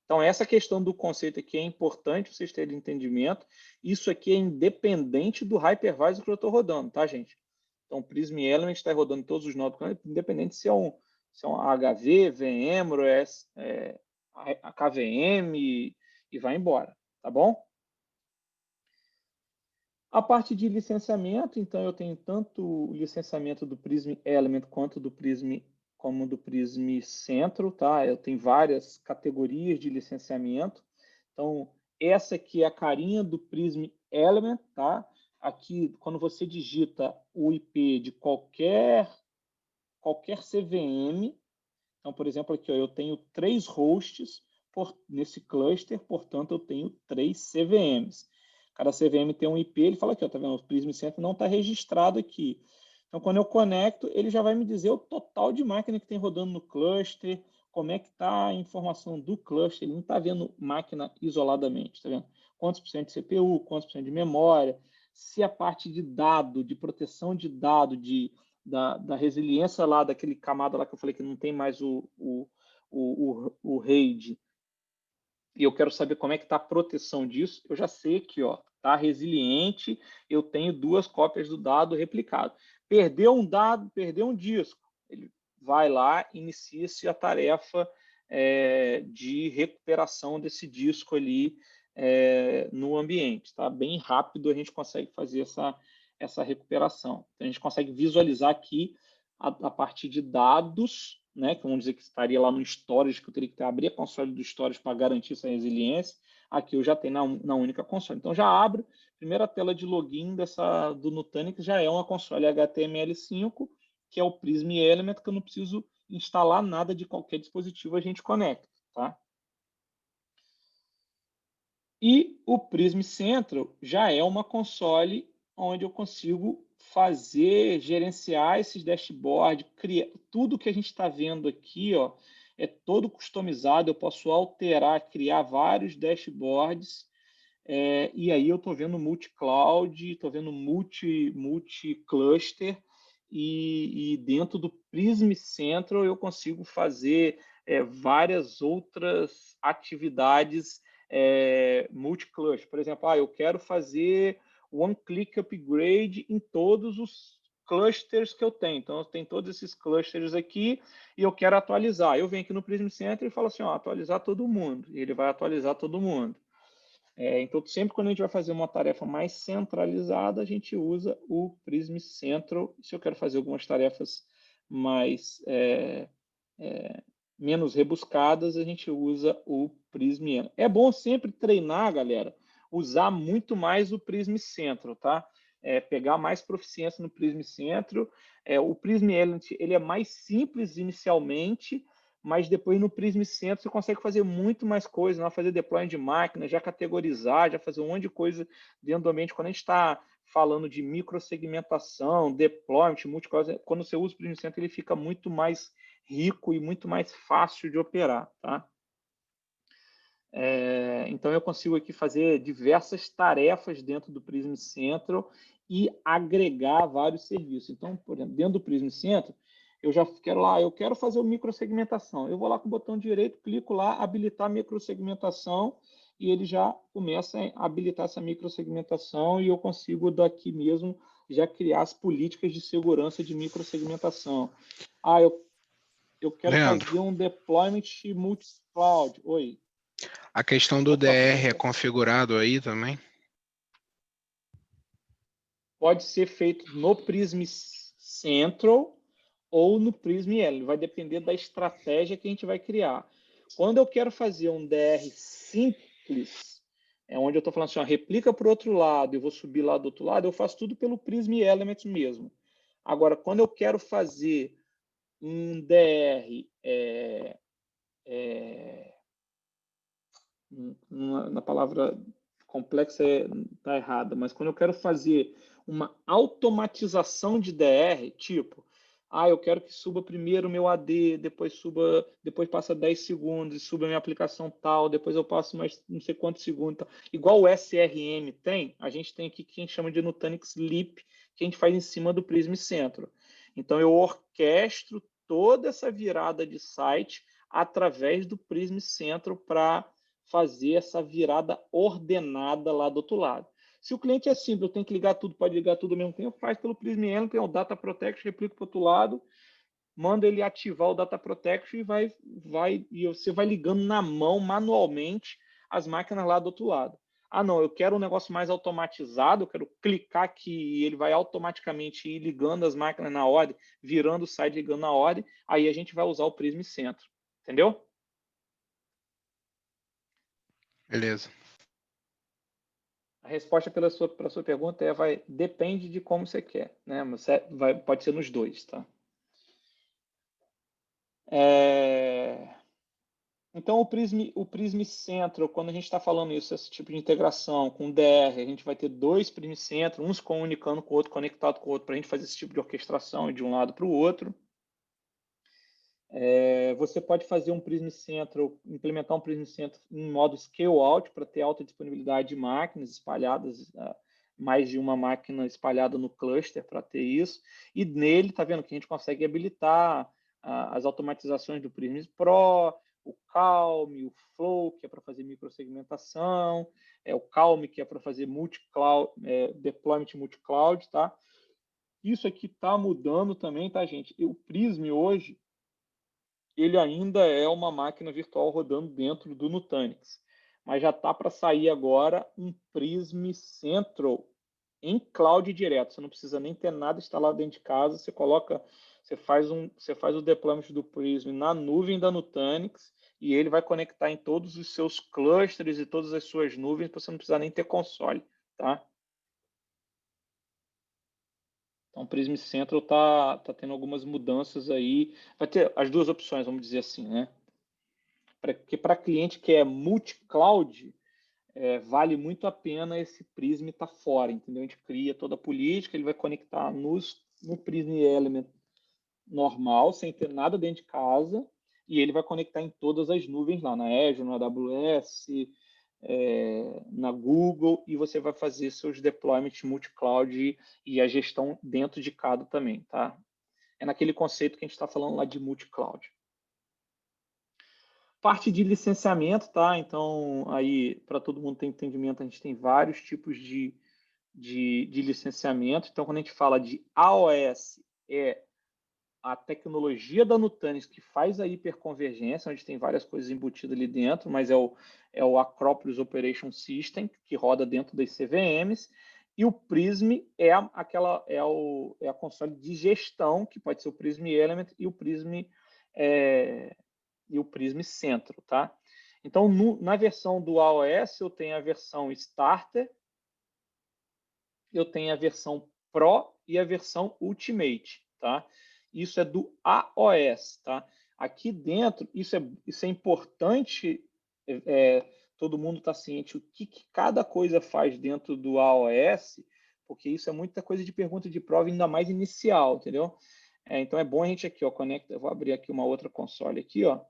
Então, essa questão do conceito aqui é importante vocês terem entendimento. Isso aqui é independente do hypervisor que eu estou rodando, tá, gente? Então, o Prism Element está rodando em todos os nodos, independente se é um HV, VMware, a KVM e vai embora, tá bom? A parte de licenciamento, então, eu tenho tanto o licenciamento do Prism Element quanto do Prism Central, tá? Eu tenho várias categorias de licenciamento. Então, essa aqui é a carinha do Prism Element, tá? Aqui, quando você digita o IP de qualquer CVM, então, por exemplo, aqui ó, eu tenho 3 hosts nesse cluster, portanto, eu tenho 3 CVMs. Cada CVM tem um IP, ele fala aqui, ó, tá vendo? O Prism Center não está registrado aqui. Então, quando eu conecto, ele já vai me dizer o total de máquina que tem rodando no cluster, como é que está a informação do cluster, ele não está vendo máquina isoladamente, tá vendo? Quantos por cento de CPU, quantos por cento de memória, se a parte de dado, de proteção de dado, da resiliência lá, daquele camada lá que eu falei que não tem mais o RAID, e eu quero saber como é que está a proteção disso, eu já sei que está resiliente, eu tenho 2 cópias do dado replicado. Perdeu um dado, perdeu um disco, ele vai lá, inicia-se a tarefa de recuperação desse disco ali no ambiente. Tá? Bem rápido a gente consegue fazer essa recuperação. Então, a gente consegue visualizar aqui a partir de dados, né, que vamos dizer que estaria lá no storage, que eu teria que abrir a console do storage para garantir essa resiliência. Aqui eu já tenho na única console. Então, já abro, primeira tela de login do Nutanix já é uma console HTML5, que é o Prism Element, que eu não preciso instalar nada de qualquer dispositivo, a gente conecta. Tá? E o Prism Central já é uma console onde eu consigo gerenciar esses dashboards, criar tudo que a gente está vendo aqui, ó, é todo customizado, eu posso alterar, criar vários dashboards, e aí eu estou vendo multi-cloud, estou vendo multi-cluster, e dentro do Prism Central eu consigo fazer várias outras atividades multi-cluster. Por exemplo, eu quero fazer one-click upgrade em todos os clusters que eu tenho. Então, eu tenho todos esses clusters aqui e eu quero atualizar. Eu venho aqui no Prism Center e falo assim, atualizar todo mundo. E ele vai atualizar todo mundo. Então, sempre quando a gente vai fazer uma tarefa mais centralizada, a gente usa o Prism Central. Se eu quero fazer algumas tarefas mais menos rebuscadas, a gente usa o Prism Element. É bom sempre treinar, galera, usar muito mais o Prism Central, tá? Pegar mais proficiência no Prism Central. O Prism Element ele é mais simples inicialmente, mas depois no Prism Central você consegue fazer muito mais coisas, fazer deploy de máquina, já categorizar, já fazer um monte de coisa dentro do ambiente. Quando a gente está falando de microsegmentação, deployment, multicloud, quando você usa o Prism Center, ele fica muito mais rico e muito mais fácil de operar, tá? Então, eu consigo aqui fazer diversas tarefas dentro do Prism Central e agregar vários serviços. Então, por exemplo, dentro do Prism Central, eu já quero lá, eu quero fazer o microsegmentação. Eu vou lá com o botão direito, clico lá, habilitar microsegmentação, e ele já começa a habilitar essa microsegmentação e eu consigo daqui mesmo já criar as políticas de segurança de microsegmentação. Eu quero Leandro, fazer um deployment multi-cloud. Oi. a questão do Opa, DR é configurado aí também? pode ser feito no Prism Central ou no Prism L. Vai depender da estratégia que a gente vai criar. Quando eu quero fazer um DR simples, é onde eu estou falando assim, ó, replica para o outro lado, eu vou subir lá do outro lado, eu faço tudo pelo Prism Elements mesmo. Agora, quando eu quero fazer um DR na palavra complexa está errada, mas quando eu quero fazer uma automatização de DR, tipo, eu quero que suba primeiro o meu AD, depois passa 10 segundos, suba a minha aplicação tal, depois eu passo mais não sei quantos segundos. Tal. Igual o SRM tem, a gente tem aqui que a gente chama de Nutanix Leap, que a gente faz em cima do Prism Central. Então eu orquestro toda essa virada de site através do Prism Central para fazer essa virada ordenada lá do outro lado. Se o cliente é simples, eu tenho que ligar tudo, pode ligar tudo ao mesmo tempo, faz pelo Prism L, tem o Data Protection, replica para o outro lado, manda ele ativar o Data Protection e você vai ligando na mão, manualmente, as máquinas lá do outro lado. Não, eu quero um negócio mais automatizado, eu quero clicar aqui e ele vai automaticamente ir ligando as máquinas na ordem, virando o site, ligando na ordem, aí a gente vai usar o Prism Central. Entendeu? Beleza. A resposta para a sua pergunta depende de como você quer, né? Pode ser nos dois, tá? Então, o Prism Central, quando a gente está falando isso, esse tipo de integração com o DR, a gente vai ter dois Prism Central, uns comunicando com o outro, conectado com o outro, para a gente fazer esse tipo de orquestração de um lado para o outro. Você pode fazer um Prism Central, implementar um Prism Central em modo scale out para ter alta disponibilidade de máquinas espalhadas, mais de uma máquina espalhada no cluster para ter isso. E nele, tá vendo que a gente consegue habilitar as automatizações do Prism Pro, o Calm, o Flow, que é para fazer microsegmentação, o Calm, que é para fazer deployment multi-cloud, tá? Isso aqui está mudando também, tá, gente? E o Prism hoje, ele ainda é uma máquina virtual rodando dentro do Nutanix. Mas já está para sair agora um Prism Central em cloud direto. Você não precisa nem ter nada instalado dentro de casa. Você faz o deployment do Prism na nuvem da Nutanix e ele vai conectar em todos os seus clusters e todas as suas nuvens para você não precisar nem ter console, tá? Então, o Prism Central está tendo algumas mudanças aí. Vai ter as duas opções, vamos dizer assim, né? Porque para cliente que é multi-cloud, vale muito a pena esse Prism estar fora, entendeu? A gente cria toda a política, ele vai conectar no Prism Element normal, sem ter nada dentro de casa, e ele vai conectar em todas as nuvens lá, na Azure, na AWS, na Google, e você vai fazer seus deployments multi-cloud e a gestão dentro de cada também, tá? É naquele conceito que a gente está falando lá de multi-cloud. Parte de licenciamento, tá? Então, aí, para todo mundo ter entendimento, a gente tem vários tipos de licenciamento. Então, quando a gente fala de AOS, é a tecnologia da Nutanix que faz a hiperconvergência, onde tem várias coisas embutidas ali dentro, mas é o Acropolis Operation System, que roda dentro das CVMs, e o Prism é a console de gestão, que pode ser o Prism Element e o Prism Central, tá? Então, na versão do AOS, eu tenho a versão Starter, eu tenho a versão Pro e a versão Ultimate, tá? Isso é do AOS, tá? Aqui dentro, isso é importante, todo mundo está ciente o que cada coisa faz dentro do AOS, porque isso é muita coisa de pergunta de prova, ainda mais inicial, entendeu? Então é bom a gente aqui, ó, conecta, eu vou abrir aqui uma outra console aqui, ó,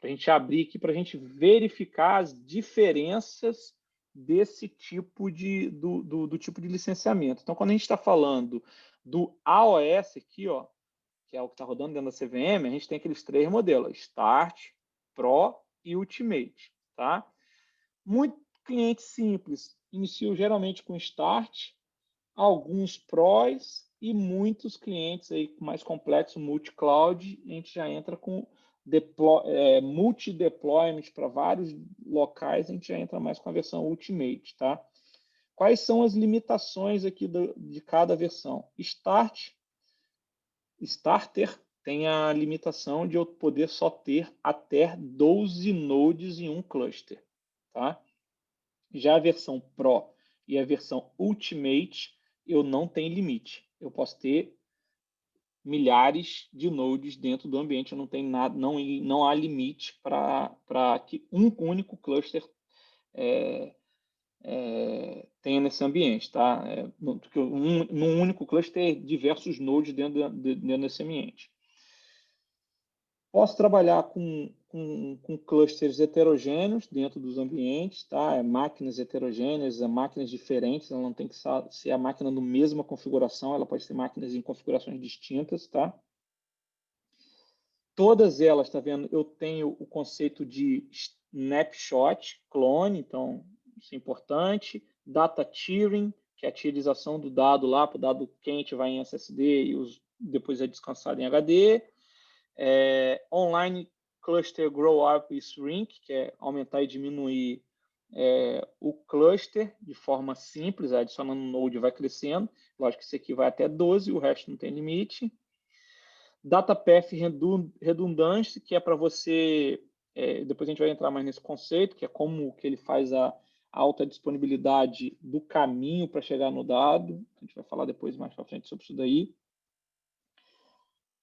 para a gente abrir aqui, para a gente verificar as diferenças desse tipo do tipo de licenciamento. Então, quando a gente está falando do AOS aqui, ó, que é o que está rodando dentro da CVM, a gente tem aqueles 3 modelos, Start, Pro e Ultimate, tá? Muito cliente simples iniciam geralmente com Start, alguns Pros e muitos clientes aí mais complexos, multi-cloud, a gente já entra com multi-deployment para vários locais, a gente já entra mais com a versão Ultimate, tá? Quais são as limitações aqui de cada versão? Starter tem a limitação de eu poder só ter até 12 nodes em um cluster, tá? Já a versão Pro e a versão Ultimate, eu não tenho limite. Eu posso ter milhares de nodes dentro do ambiente, eu não tenho nada, não há limite para que um único cluster tenha nesse ambiente, tá? Num único cluster, diversos nodes dentro desse ambiente. Posso trabalhar com clusters heterogêneos dentro dos ambientes, tá? Máquinas heterogêneas, máquinas diferentes, ela não tem que ser a máquina na mesma configuração, ela pode ser máquinas em configurações distintas, tá? Todas elas, tá vendo? Eu tenho o conceito de snapshot, clone, então isso é importante. Data tiering, que é a tierização do dado lá, para o dado quente vai em SSD e depois é descansado em HD. Online Cluster Grow Up e Shrink, que é aumentar e diminuir o cluster de forma simples, adicionando um node vai crescendo. Lógico que esse aqui vai até 12, o resto não tem limite. Data Path Redundante, que é para você... depois a gente vai entrar mais nesse conceito, que é como que ele faz a alta disponibilidade do caminho para chegar no dado. A gente vai falar depois mais para frente sobre isso daí.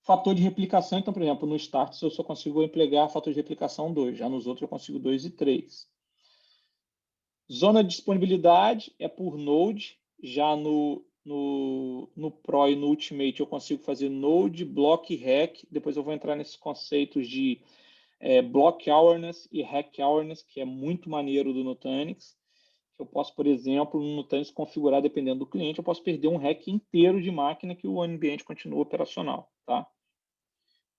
Fator de replicação, então, por exemplo, no Start eu só consigo emplegar fator de replicação 2, já nos outros eu consigo 2 e 3. Zona de disponibilidade é por node, já no Pro e no Ultimate eu consigo fazer node, block e hack, depois eu vou entrar nesses conceitos de block awareness e hack awareness, que é muito maneiro do Nutanix. Eu posso, por exemplo, no Nutanix configurar, dependendo do cliente, eu posso perder um hack inteiro de máquina que o ambiente continua operacional, tá?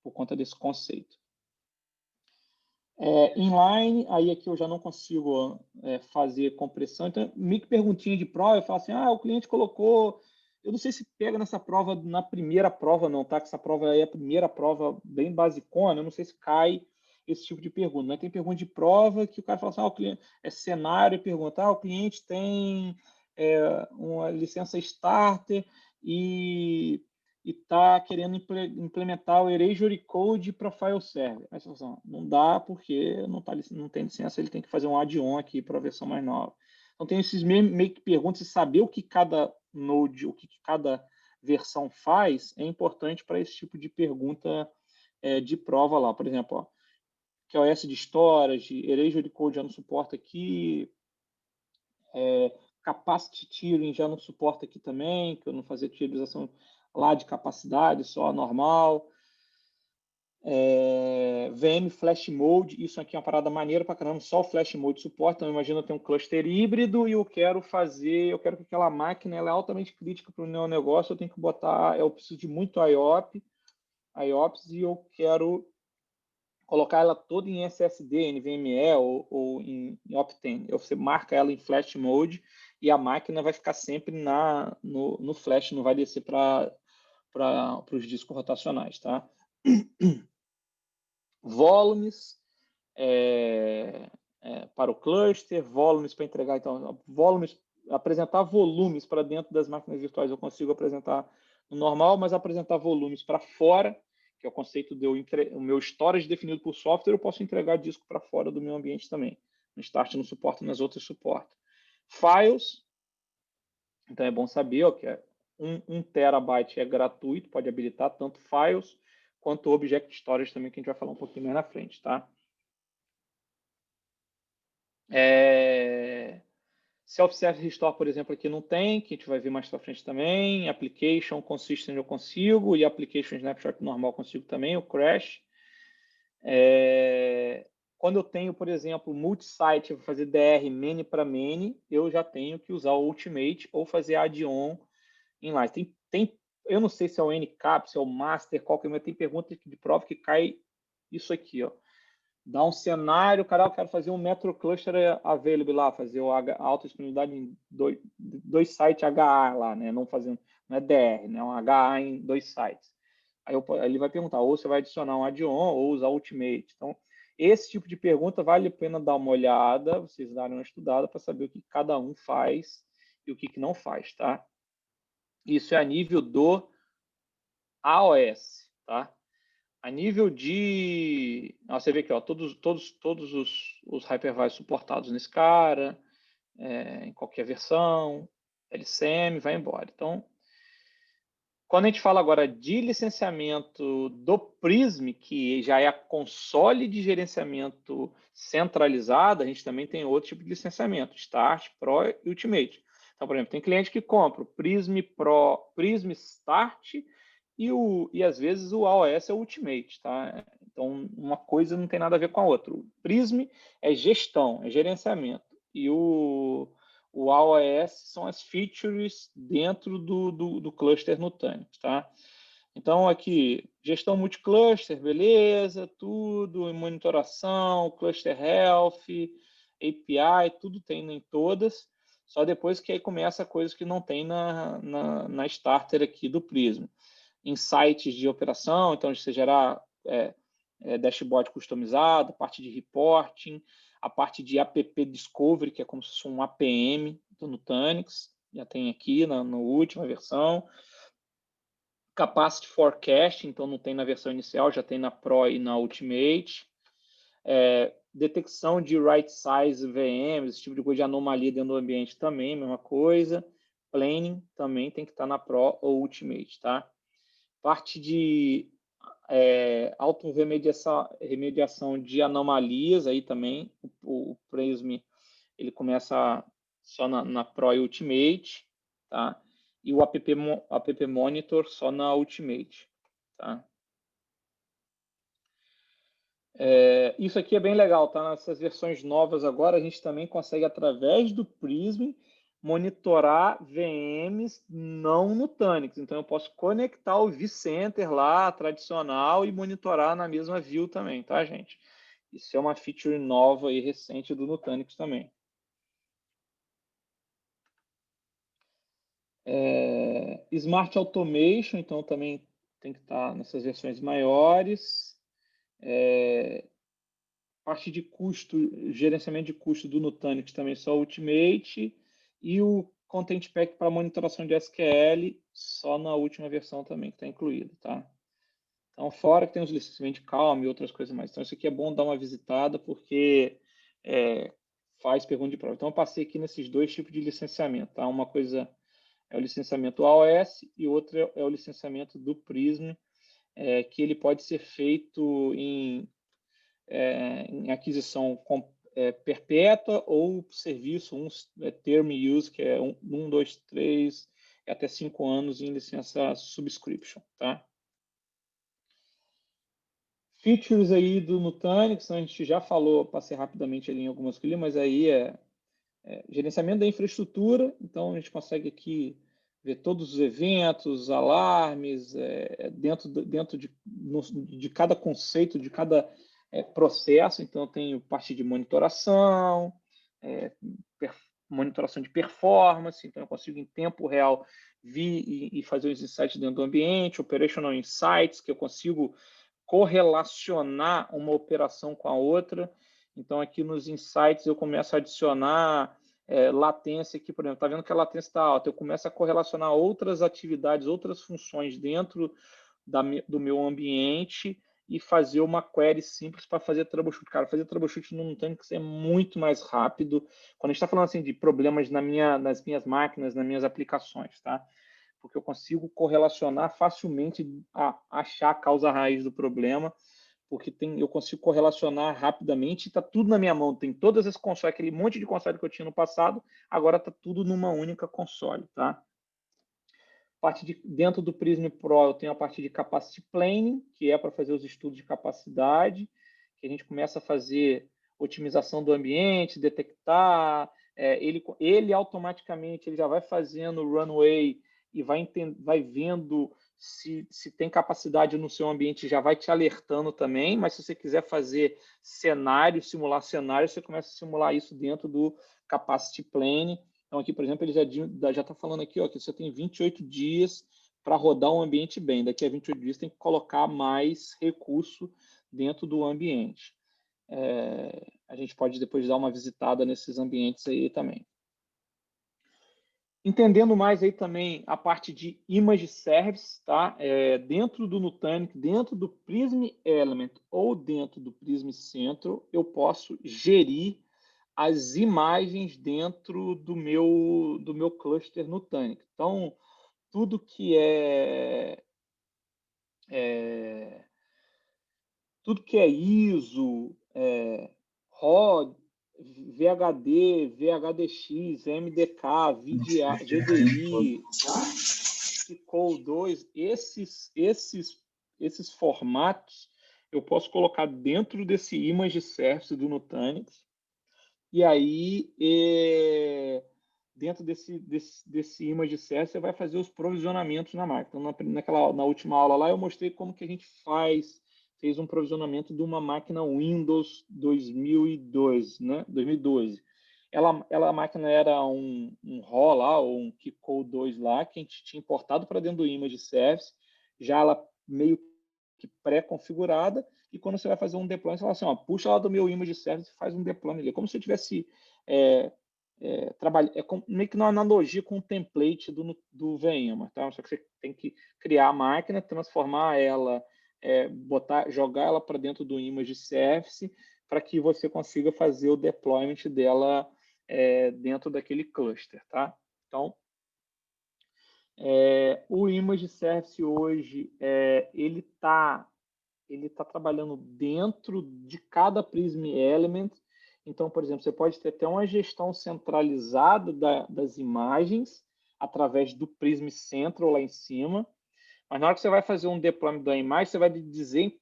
Por conta desse conceito. Inline, aí aqui eu já não consigo fazer compressão. Então, meio que perguntinha de prova, eu falo assim, o cliente colocou... Eu não sei se pega nessa prova, na primeira prova não, tá? Que essa prova aí é a primeira prova bem basicona, eu não sei se cai esse tipo de pergunta. Mas tem pergunta de prova que o cara fala assim, o cliente, cenário, e pergunta, o cliente tem uma licença starter e está querendo implementar o Erasure Code para File Server. Aí você fala, não dá porque não tem licença, ele tem que fazer um add-on aqui para a versão mais nova. Então tem esses meio que perguntas, e saber o que cada node, o que cada versão faz, é importante para esse tipo de pergunta de prova lá. Por exemplo, QoS de storage, Erasure Code já não suporta aqui, Capacity Tiering já não suporta aqui também, que eu não fazia tierização lá de capacidade, só normal. VM Flash Mode, isso aqui é uma parada maneira pra caramba, só o Flash Mode suporta. Então, imagina eu tenho um cluster híbrido e eu quero que aquela máquina ela é altamente crítica para o meu negócio, eu tenho que botar, eu preciso de muito IOPS e eu quero colocar ela toda em SSD, NVMe ou em Optane. Você marca ela em Flash Mode e a máquina vai ficar sempre no Flash, não vai descer para os discos rotacionais, tá? Volumes para o cluster, volumes para entregar, então, apresentar volumes para dentro das máquinas virtuais eu consigo apresentar no normal, mas apresentar volumes para fora, que é o conceito de o meu storage definido por software, eu posso entregar disco para fora do meu ambiente também. No Start não suporta, nas outras suporta. Files, então é bom saber que 1 terabyte é gratuito, pode habilitar tanto files quanto Object Storage também, que a gente vai falar um pouquinho mais na frente, tá? Self-service restore, por exemplo, aqui não tem, que a gente vai ver mais para frente também. Application consistent eu consigo, e application snapshot normal eu consigo também, o crash. Quando eu tenho, por exemplo, multi-site, eu vou fazer DR many para many, eu já tenho que usar o Ultimate ou fazer add-on inline. Eu não sei se é o NCAP, se é o Master, qual que é, mas tem pergunta de prova que cai isso aqui, ó. Dá um cenário, cara, eu quero fazer um Metro Cluster available lá, fazer a alta disponibilidade em dois sites HA lá, né? Não é DR, né? Um HA em 2 sites. Aí ele vai perguntar, ou você vai adicionar um add-on ou usar Ultimate. Então, esse tipo de pergunta vale a pena dar uma olhada, vocês darem uma estudada para saber o que cada um faz e o que não faz, tá? Isso é a nível do AOS, tá? A nível de... Você vê aqui, ó, todos os hypervisors suportados nesse cara, em qualquer versão, LCM, vai embora. Então, quando a gente fala agora de licenciamento do Prism, que já é a console de gerenciamento centralizada, a gente também tem outro tipo de licenciamento, Start, Pro e Ultimate. Então, por exemplo, tem cliente que compra o Prism Pro, Prism Start e às vezes o AOS é o Ultimate, tá? Então, uma coisa não tem nada a ver com a outra. O Prism é gestão, é gerenciamento. E o AOS são as features dentro do cluster Nutanix, tá? Então, aqui, gestão multicluster, beleza, tudo, monitoração, cluster health, API, tudo tem em todas, só depois que aí começa coisas que não tem na starter aqui do Prism. Insights de operação, então você gerar dashboard customizado, parte de reporting, a parte de app discovery, que é como se fosse um APM do Nutanix, já tem aqui na última versão. Capacity forecast, então não tem na versão inicial, já tem na Pro e na Ultimate. Detecção de right size VMs, esse tipo de coisa de anomalia dentro do ambiente também, mesma coisa. Planning também tem que estar na Pro ou Ultimate, tá? Parte de auto-remediação de anomalias, aí também o Prism ele começa só na Pro e Ultimate, tá? E o app Monitor só na Ultimate, tá? Isso aqui é bem legal, tá? Nessas versões novas agora, a gente também consegue, através do Prism, monitorar VMs não Nutanix. Então, eu posso conectar o vCenter lá, tradicional, e monitorar na mesma view também, tá, gente? Isso é uma feature nova e recente do Nutanix também. Smart Automation, então, também tem que estar nessas versões maiores. Parte de custo, gerenciamento de custo do Nutanix também só Ultimate, e o Content Pack para monitoração de SQL só na última versão também, que está incluído, tá? Então, fora que tem os licenciamentos de Calm e outras coisas mais. Então, isso aqui é bom dar uma visitada, porque faz pergunta de prova. Então, eu passei aqui nesses dois tipos de licenciamento, tá? Uma coisa é o licenciamento AOS e outra é o licenciamento do Prism, que ele pode ser feito em aquisição perpétua ou serviço, term use, que é 1, 2, 3, até 5 anos em licença subscription, tá? Features aí do Nutanix, a gente já falou, passei rapidamente ali em algumas coisas, mas aí gerenciamento da infraestrutura, então a gente consegue aqui ver todos os eventos, alarmes, dentro de cada conceito, de cada processo. Então, eu tenho parte de monitoração, monitoração de performance, então eu consigo em tempo real vir e fazer os insights dentro do ambiente, operational insights, que eu consigo correlacionar uma operação com a outra. Então, aqui nos insights eu começo a adicionar latência aqui, por exemplo, está vendo que a latência está alta, eu começo a correlacionar outras atividades, outras funções dentro do meu ambiente e fazer uma query simples para fazer troubleshoot. Cara, fazer troubleshoot no Nutanix é muito mais rápido. Quando a gente está falando assim de problemas nas minhas máquinas, nas minhas aplicações, tá? Porque eu consigo correlacionar facilmente, achar a causa raiz do problema, porque eu consigo correlacionar rapidamente, está tudo na minha mão, tem todas as consoles, aquele monte de console que eu tinha no passado, agora está tudo numa única console, tá? Dentro do Prism Pro, eu tenho a parte de Capacity Planning, que é para fazer os estudos de capacidade, que a gente começa a fazer otimização do ambiente, detectar, ele automaticamente ele já vai fazendo o runway e vai vendo se tem capacidade no seu ambiente, já vai te alertando também, mas se você quiser fazer cenário, simular cenário, você começa a simular isso dentro do Capacity Planning. Então, aqui, por exemplo, ele já está falando aqui, ó, que você tem 28 dias para rodar um ambiente bem. Daqui a 28 dias tem que colocar mais recurso dentro do ambiente. A gente pode depois dar uma visitada nesses ambientes aí também. Entendendo mais aí também a parte de Image Service, tá? Dentro do Nutanix, dentro do Prism Element ou dentro do Prism Central, eu posso gerir as imagens dentro do meu cluster Nutanix. Então, tudo que ISO, RAW, VHD, VHDX, MDK, VDI, PCO2, esses formatos eu posso colocar dentro desse Image Service do Nutanix. E aí, dentro desse Image Service, você vai fazer os provisionamentos na máquina. Então, na última aula lá, eu mostrei como que a gente fez um provisionamento de uma máquina Windows 2002, né? 2012. A máquina era um RAW lá, ou um PCO2 lá, que a gente tinha importado para dentro do Image Service, já ela meio que pré-configurada, e quando você vai fazer um deploy, você fala assim, ó, puxa lá do meu Image Service e faz um deploy ali. Como se eu tivesse meio que uma analogia com o template do VMware, tá? Só que você tem que criar a máquina, transformar ela, jogar ela para dentro do Image Service para que você consiga fazer o deployment dela dentro daquele cluster, tá? Então, o Image Service hoje, ele tá trabalhando dentro de cada Prism Element. Então, por exemplo, você pode ter até uma gestão centralizada das imagens através do Prism Central lá em cima. Mas na hora que você vai fazer um deployment da imagem, você vai dizer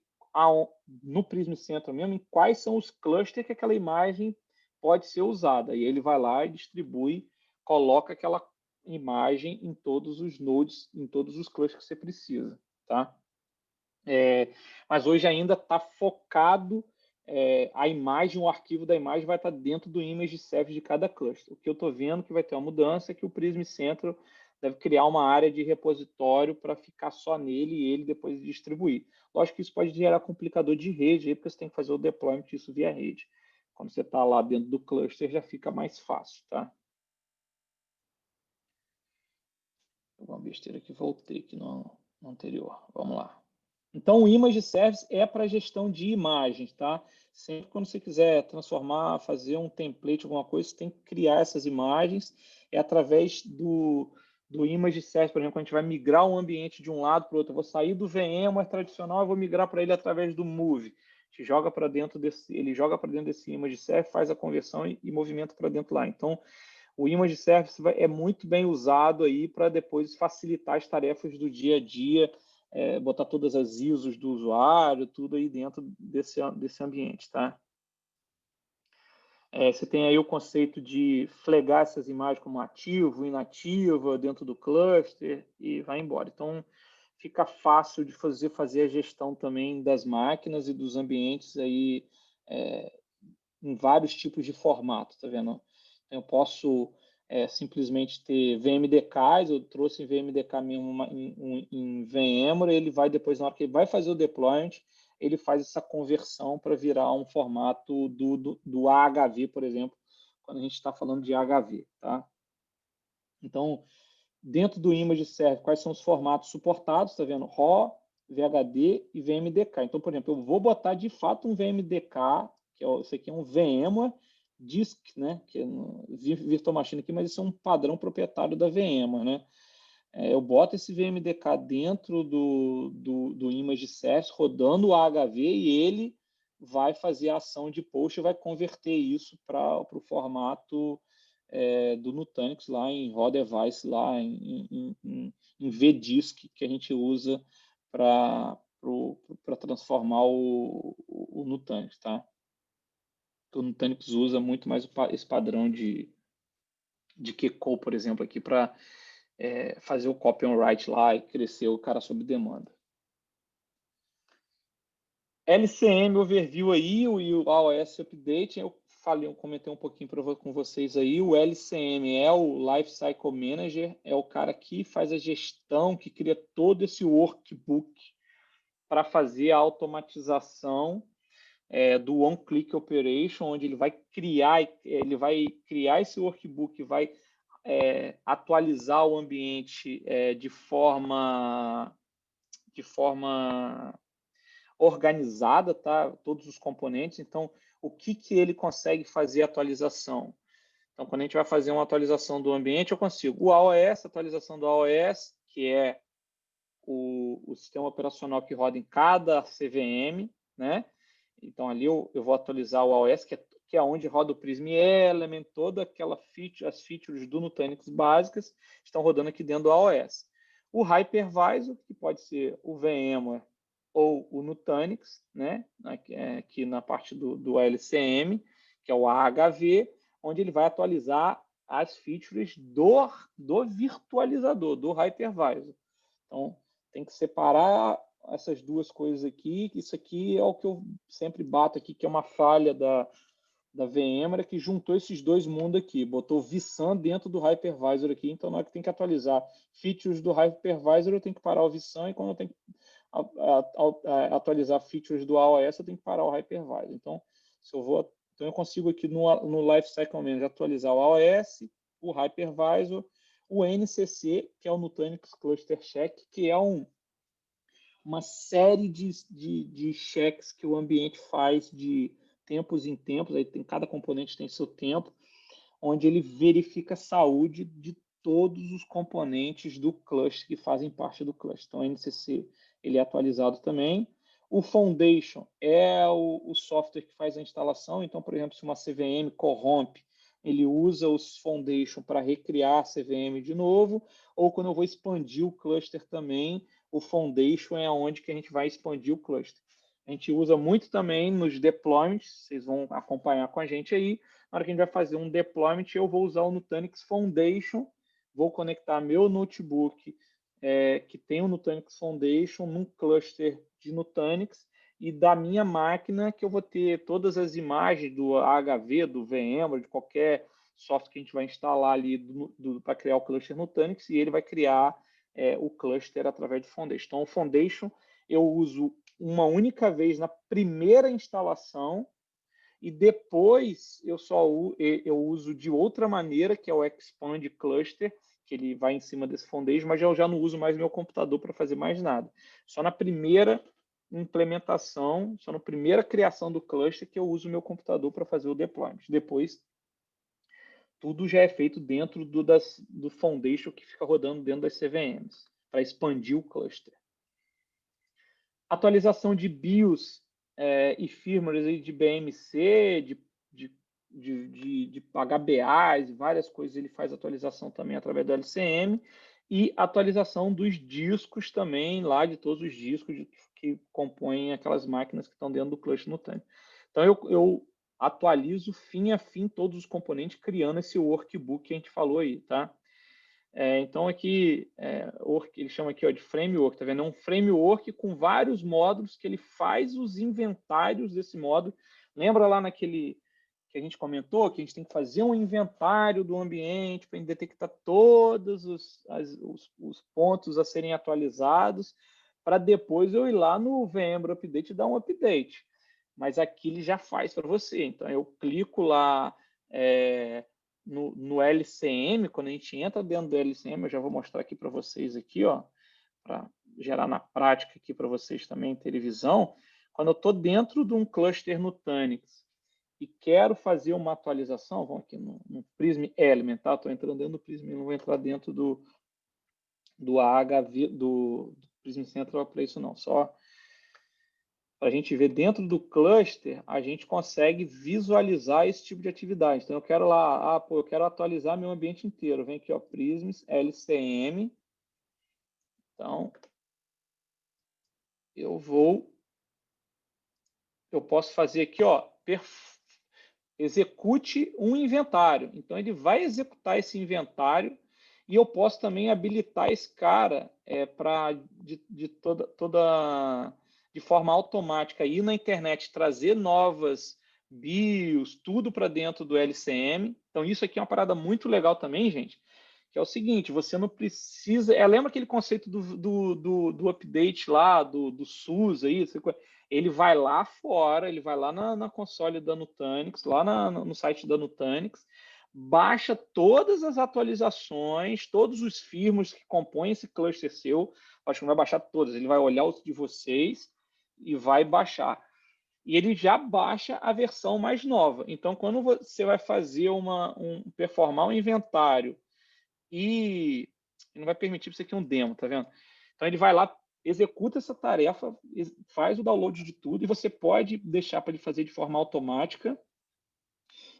no Prism Central mesmo em quais são os clusters que aquela imagem pode ser usada. E ele vai lá e distribui, coloca aquela imagem em todos os nodes, em todos os clusters que você precisa, tá? Mas hoje ainda está focado, a imagem, o arquivo da imagem vai estar dentro do Image Service de cada cluster. O que eu estou vendo que vai ter uma mudança é que o Prism Central deve criar uma área de repositório para ficar só nele e ele depois distribuir. Lógico que isso pode gerar complicador de rede, porque você tem que fazer o deployment disso via rede. Quando você está lá dentro do cluster, já fica mais fácil, tá? Uma besteira que voltei aqui no anterior. Vamos lá. Então, o Image Service é para gestão de imagens, tá? Sempre quando você quiser transformar, fazer um template, alguma coisa, você tem que criar essas imagens. É através do Image Service, por exemplo, quando a gente vai migrar um ambiente de um lado para o outro. Eu vou sair do VMware tradicional e vou migrar para ele através do Move. Ele joga para dentro desse Image Service, faz a conversão e movimenta para dentro lá. Então, o Image Service é muito bem usado aí para depois facilitar as tarefas do dia a dia, botar todas as ISOs do usuário, tudo aí dentro desse ambiente, tá? Você tem aí o conceito de flagar essas imagens como ativo, inativa, dentro do cluster e vai embora. Então, fica fácil de fazer a gestão também das máquinas e dos ambientes aí em vários tipos de formato, tá vendo? Eu posso simplesmente ter VMDKs, eu trouxe em VMDK mesmo em VMware, ele vai depois, na hora que ele vai fazer o deployment, ele faz essa conversão para virar um formato do AHV, por exemplo, quando a gente está falando de AHV, tá? Então, dentro do Image Service, quais são os formatos suportados, tá vendo? RAW, VHD e VMDK. Então, por exemplo, eu vou botar de fato um VMDK, esse aqui é um VMware Disk, né? Que é Virtual Machine aqui, mas isso é um padrão proprietário da VMware, né? eu boto esse VMDK dentro do ImageService, rodando o AHV, e ele vai fazer a ação de post e vai converter isso para o formato do Nutanix lá em raw device, lá em VDisk, que a gente usa para transformar o Nutanix, tá? O Nutanix usa muito mais esse padrão de QCOL, por exemplo, aqui para fazer o copy on write lá e crescer o cara sob demanda. LCM overview aí, e o AOS Update, eu comentei um pouquinho com vocês aí. O LCM é o Lifecycle Manager, é o cara que faz a gestão, que cria todo esse workbook para fazer a automatização do One-Click Operation, onde ele vai criar esse workbook, vai atualizar o ambiente de forma organizada, tá? Todos os componentes. Então, o que ele consegue fazer atualização? Então, quando a gente vai fazer uma atualização do ambiente, eu consigo o AOS, atualização do AOS, que é o sistema operacional que roda em cada CVM, né? Então, ali eu vou atualizar o AOS, que é onde roda o Prism Element, toda as features do Nutanix básicas estão rodando aqui dentro do AOS. O Hypervisor, que pode ser o VMware ou o Nutanix, né? Aqui na parte do LCM, que é o AHV, onde ele vai atualizar as features do virtualizador, do Hypervisor. Então, tem que separar essas duas coisas aqui. Isso aqui é o que eu sempre bato aqui, que é uma falha da VMware, que juntou esses dois mundos aqui, botou o vSAN dentro do Hypervisor aqui. Então, na hora que tem que atualizar features do Hypervisor, eu tenho que parar o vSAN, e quando eu tenho que atualizar features do AOS, eu tenho que parar o Hypervisor. Então, então eu consigo aqui no Lifecycle Manager atualizar o AOS, o Hypervisor, o NCC, que é o Nutanix Cluster Check, que é uma série de checks que o ambiente faz de tempos em tempos, aí cada componente tem seu tempo, onde ele verifica a saúde de todos os componentes do cluster que fazem parte do cluster. Então, o NCC ele é atualizado também. O Foundation é o software que faz a instalação. Então, por exemplo, se uma CVM corrompe, ele usa os Foundation para recriar a CVM de novo, ou quando eu vou expandir o cluster também, o Foundation é onde que a gente vai expandir o cluster. A gente usa muito também nos deployments, vocês vão acompanhar com a gente aí. Na hora que a gente vai fazer um deployment, eu vou usar o Nutanix Foundation, vou conectar meu notebook que tem o Nutanix Foundation num cluster de Nutanix, e da minha máquina que eu vou ter todas as imagens do AHV, do VMware, de qualquer software que a gente vai instalar ali para criar o cluster Nutanix, e ele vai criar o cluster através do Foundation. Então, o Foundation eu uso uma única vez na primeira instalação, e depois eu uso de outra maneira, que é o Expand Cluster, que ele vai em cima desse Foundation, mas eu já não uso mais meu computador para fazer mais nada. Só na primeira implementação, só na primeira criação do cluster que eu uso meu computador para fazer o deployment. Depois, tudo já é feito dentro do Foundation que fica rodando dentro das CVMs, para expandir o cluster. Atualização de BIOS e firmware de BMC, de HBAs, várias coisas, ele faz atualização também através do LCM, e atualização dos discos também, lá de todos os discos que compõem aquelas máquinas que estão dentro do cluster Nutanix. Então, eu atualizo fim a fim todos os componentes, criando esse workbook que a gente falou aí, tá? Então, aqui, ele chama aqui de framework, tá vendo? É um framework com vários módulos que ele faz os inventários desse módulo. Lembra lá naquele que a gente comentou, que a gente tem que fazer um inventário do ambiente para detectar todos os pontos a serem atualizados, para depois eu ir lá no VMware Update e dar um update. Mas aqui ele já faz para você. Então, eu clico lá no LCM, quando a gente entra dentro do LCM, eu já vou mostrar aqui para vocês aqui, para gerar na prática aqui para vocês também terem visão. Quando eu estou dentro de um cluster Nutanix e quero fazer uma atualização, vamos aqui no Prism Element, tá? Estou entrando dentro do Prism, não vou entrar dentro do AHV, do Prism Central para isso não, só para a gente ver dentro do cluster, a gente consegue visualizar esse tipo de atividade. Então, eu quero lá, eu quero atualizar meu ambiente inteiro. Vem aqui, ó, Prisms, LCM. Então, eu posso fazer aqui, ó, execute um inventário. Então, ele vai executar esse inventário e eu posso também habilitar esse cara de forma automática ir na internet, trazer novas BIOS, tudo para dentro do LCM. Então, isso aqui é uma parada muito legal também, gente, que é o seguinte, você não precisa... lembra aquele conceito do update lá, do SUS aí? Ele vai lá fora, ele vai lá na console da Nutanix, lá no site da Nutanix, baixa todas as atualizações, todos os firmwares que compõem esse cluster seu. Acho que não vai baixar todas, ele vai olhar os de vocês e vai baixar. E ele já baixa a versão mais nova. Então, quando você vai fazer performar um inventário e não vai permitir você aqui um demo, tá vendo? Então, ele vai lá, executa essa tarefa, faz o download de tudo e você pode deixar para ele fazer de forma automática.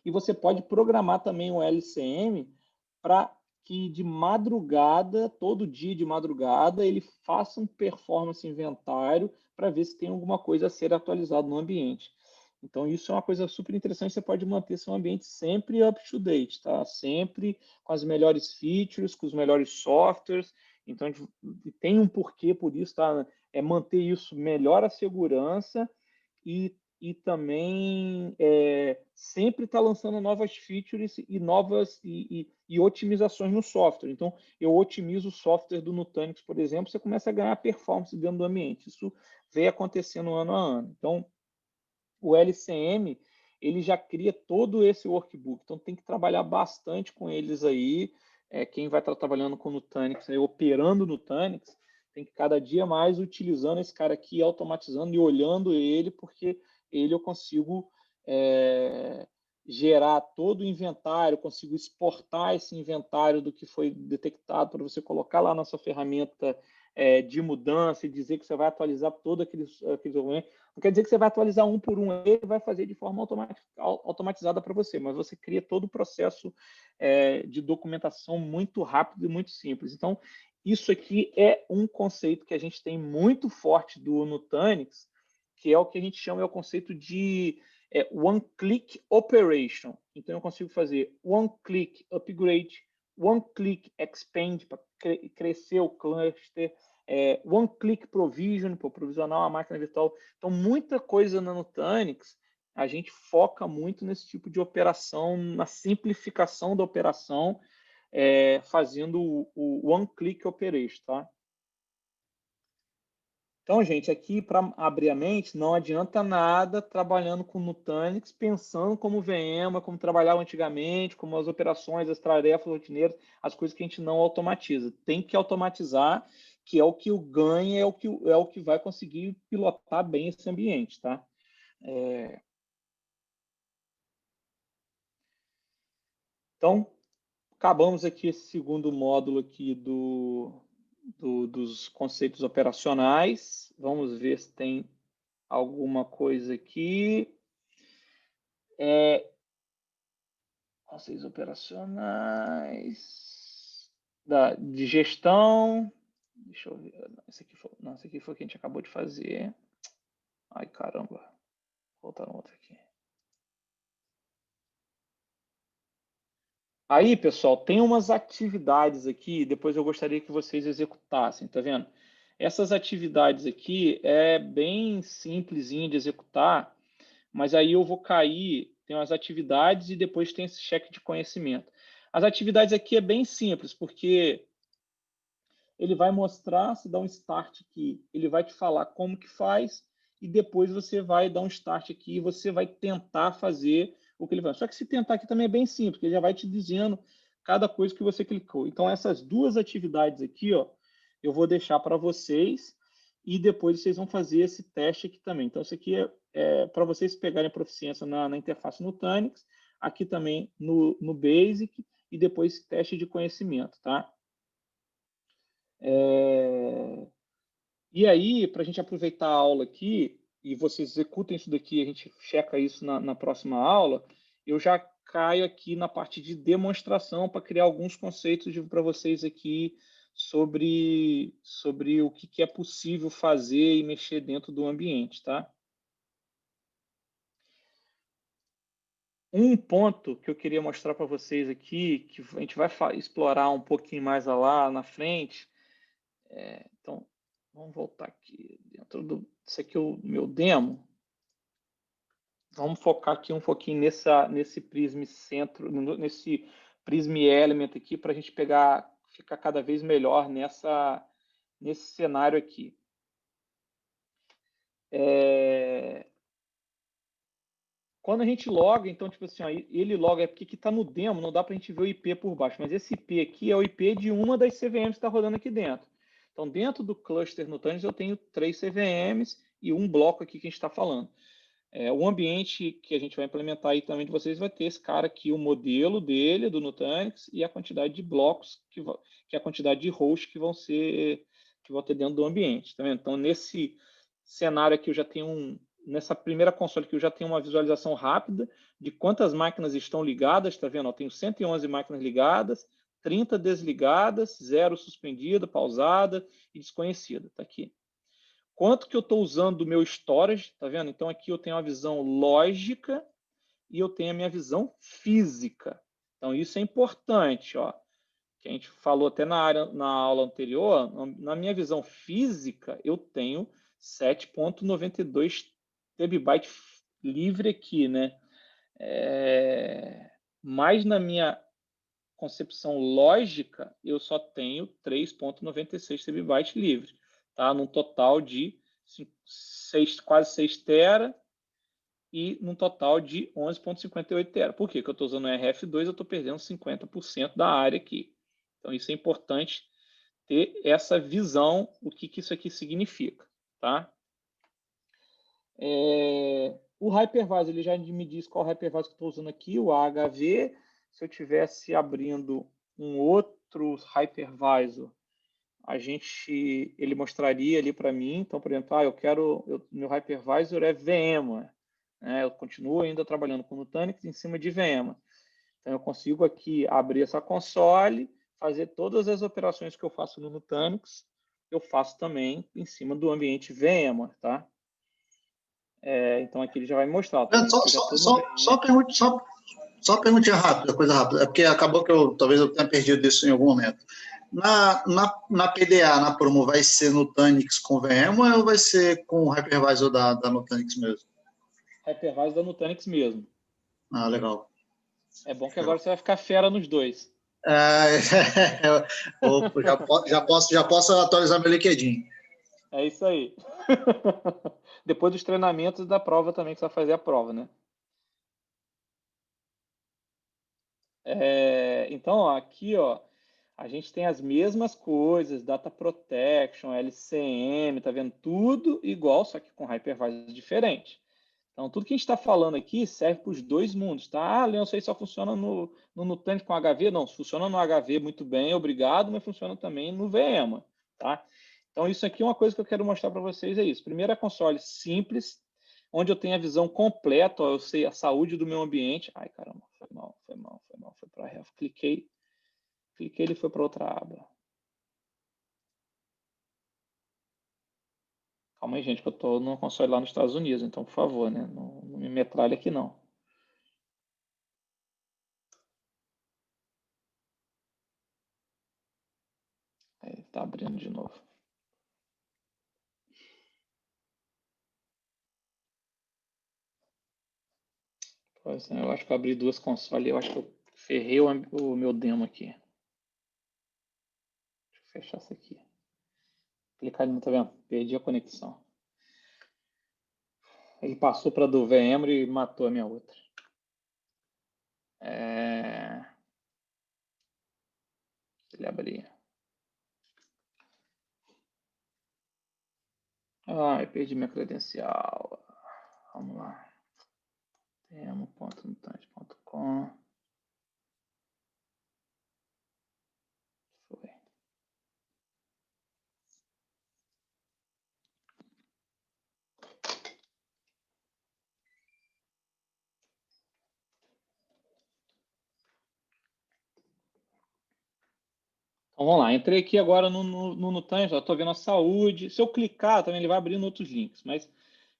E você pode programar também o LCM para que de madrugada, todo dia de madrugada, ele faça um performance inventário para ver se tem alguma coisa a ser atualizada no ambiente. Então, isso é uma coisa super interessante, você pode manter seu ambiente sempre up-to-date, tá? Sempre com as melhores features, com os melhores softwares. Então, tem um porquê por isso, tá? É manter isso, melhora a segurança e também sempre está lançando novas features e novas e otimizações no software. Então, eu otimizo o software do Nutanix, por exemplo, você começa a ganhar performance dentro do ambiente. Isso vem acontecendo ano a ano. Então, o LCM, ele já cria todo esse workbook. Então, tem que trabalhar bastante com eles aí. Quem vai estar trabalhando com o Nutanix, operando o Nutanix, tem que cada dia mais utilizando esse cara aqui, automatizando e olhando ele, porque ele eu consigo gerar todo o inventário, consigo exportar esse inventário do que foi detectado para você colocar lá na sua ferramenta de mudança e dizer que você vai atualizar todo aqueles documentos. Não quer dizer que você vai atualizar um por um, ele vai fazer de forma automatizada para você, mas você cria todo o processo de documentação muito rápido e muito simples. Então, isso aqui é um conceito que a gente tem muito forte do Nutanix, que é o que a gente chama, o conceito de one-click operation. Então, eu consigo fazer one-click upgrade, one-click expand para crescer o cluster, one-click provision para provisionar uma máquina virtual. Então, muita coisa na Nutanix, a gente foca muito nesse tipo de operação, na simplificação da operação, fazendo o one-click operation, tá? Então, gente, aqui para abrir a mente, não adianta nada trabalhando com Nutanix, pensando como VMware, como trabalhava antigamente, como as operações, as tarefas rotineiras, as coisas que a gente não automatiza. Tem que automatizar, que é o que o ganha, é o que vai conseguir pilotar bem esse ambiente, tá? Então, acabamos aqui esse segundo módulo aqui dos conceitos operacionais. Vamos ver se tem alguma coisa aqui. Conceitos operacionais de gestão. Deixa eu ver. Esse aqui foi o que a gente acabou de fazer. Ai, caramba. Voltaram outro aqui. Aí, pessoal, tem umas atividades aqui, depois eu gostaria que vocês executassem, tá vendo? Essas atividades aqui é bem simplesinho de executar, mas aí eu vou cair, tem umas atividades e depois tem esse cheque de conhecimento. As atividades aqui é bem simples, porque ele vai mostrar, se dá um start aqui, ele vai te falar como que faz e depois você vai dar um start aqui e você vai tentar fazer o que ele vai. Só que se tentar aqui também é bem simples, porque ele já vai te dizendo cada coisa que você clicou. Então, essas duas atividades aqui, ó, eu vou deixar para vocês e depois vocês vão fazer esse teste aqui também. Então, isso aqui é para vocês pegarem proficiência na interface Nutanix, aqui também no Basic e depois teste de conhecimento, tá? E aí, para a gente aproveitar a aula aqui, e vocês executem isso daqui, a gente checa isso na próxima aula, eu já caio aqui na parte de demonstração para criar alguns conceitos para vocês aqui sobre o que é possível fazer e mexer dentro do ambiente, tá? Um ponto que eu queria mostrar para vocês aqui, que a gente vai explorar um pouquinho mais lá na frente. Então, vamos voltar aqui dentro do... Esse aqui é o meu demo. Vamos focar aqui um pouquinho nesse Prism Centro, nesse Prism Element aqui, para a gente ficar cada vez melhor nesse cenário aqui. Quando a gente loga, então, tipo assim, ó, ele loga, é porque que está no demo, não dá para a gente ver o IP por baixo, mas esse IP aqui é o IP de uma das CVMs que está rodando aqui dentro. Então, dentro do cluster Nutanix, eu tenho 3 CVMs e um bloco aqui que a gente está falando. O ambiente que a gente vai implementar aí também de vocês vai ter esse cara aqui, o modelo dele, do Nutanix, e a quantidade de blocos, que é a quantidade de hosts que vão ter dentro do ambiente. Tá vendo? Então, nesse cenário aqui, eu já tenho nessa primeira console aqui, eu já tenho uma visualização rápida de quantas máquinas estão ligadas, tá vendo? Eu tenho 111 máquinas ligadas, 30 desligadas, 0 suspendida, pausada e desconhecida, tá aqui. Quanto que eu estou usando do meu storage, tá vendo? Então aqui eu tenho a visão lógica e eu tenho a minha visão física. Então isso é importante, ó. Que a gente falou até na aula anterior, na minha visão física, eu tenho 7.92 TB livre aqui, né? Mas na minha concepção lógica, eu só tenho 3.96 TB livre, tá? Num total de quase 6 tera e num total de 11.58 tera. Por quê? Porque eu estou usando o RF2, eu estou perdendo 50% da área aqui. Então, isso é importante ter essa visão, o que isso aqui significa, tá? O hypervisor, ele já me diz qual hypervisor que eu estou usando aqui, o AHV. Se eu tivesse abrindo um outro hypervisor, ele mostraria ali para mim. Então, por exemplo, meu hypervisor é VMware, né? Eu continuo ainda trabalhando com Nutanix em cima de VMware. Então, eu consigo aqui abrir essa console, fazer todas as operações que eu faço no Nutanix, eu faço também em cima do ambiente VMware, tá? Então, aqui ele já vai mostrar. Tá vendo? Só perguntinha rápida, coisa rápida. É porque acabou que talvez eu tenha perdido isso em algum momento. Na PDA, na promo, vai ser Nutanix com VMware ou vai ser com o hypervisor da Nutanix mesmo? Hypervisor da Nutanix mesmo. Ah, legal. É bom que agora você vai ficar fera nos dois. Já posso atualizar meu LinkedIn. É isso aí. Depois dos treinamentos da prova também, que você vai fazer a prova, né? Então, ó, aqui, ó, a gente tem as mesmas coisas, Data Protection, LCM, tá vendo? Tudo igual, só que com hypervisor diferente. Então, tudo que a gente está falando aqui serve para os dois mundos, tá? Ah, Leon, isso aí só funciona no Nutanix com HV? Não, funciona no HV muito bem, obrigado, mas funciona também no VMware, tá? Então, isso aqui é uma coisa que eu quero mostrar para vocês, é isso. Primeiro, a console simples, onde eu tenho a visão completa, ó, eu sei a saúde do meu ambiente. Ai, caramba, foi mal, foi para ref. Cliquei, ele foi para outra aba. Calma aí, gente, que eu estou no console lá nos Estados Unidos, então, por favor, né? Não me metralhe aqui, não. Aí, tá abrindo de novo. Pois é, eu acho que eu abri duas consoles, eu acho que eu ferrei o meu demo aqui. Deixa eu fechar isso aqui. Clicar ali, tá vendo? Perdi a conexão. Ele passou para do VMware e matou a minha outra. Ele abrir. Ah, eu perdi minha credencial. Vamos lá. Demo.nutanix.com. Foi. Então, vamos lá. Entrei aqui agora no Nutanix, estou vendo a saúde. Se eu clicar, também ele vai abrindo outros links, mas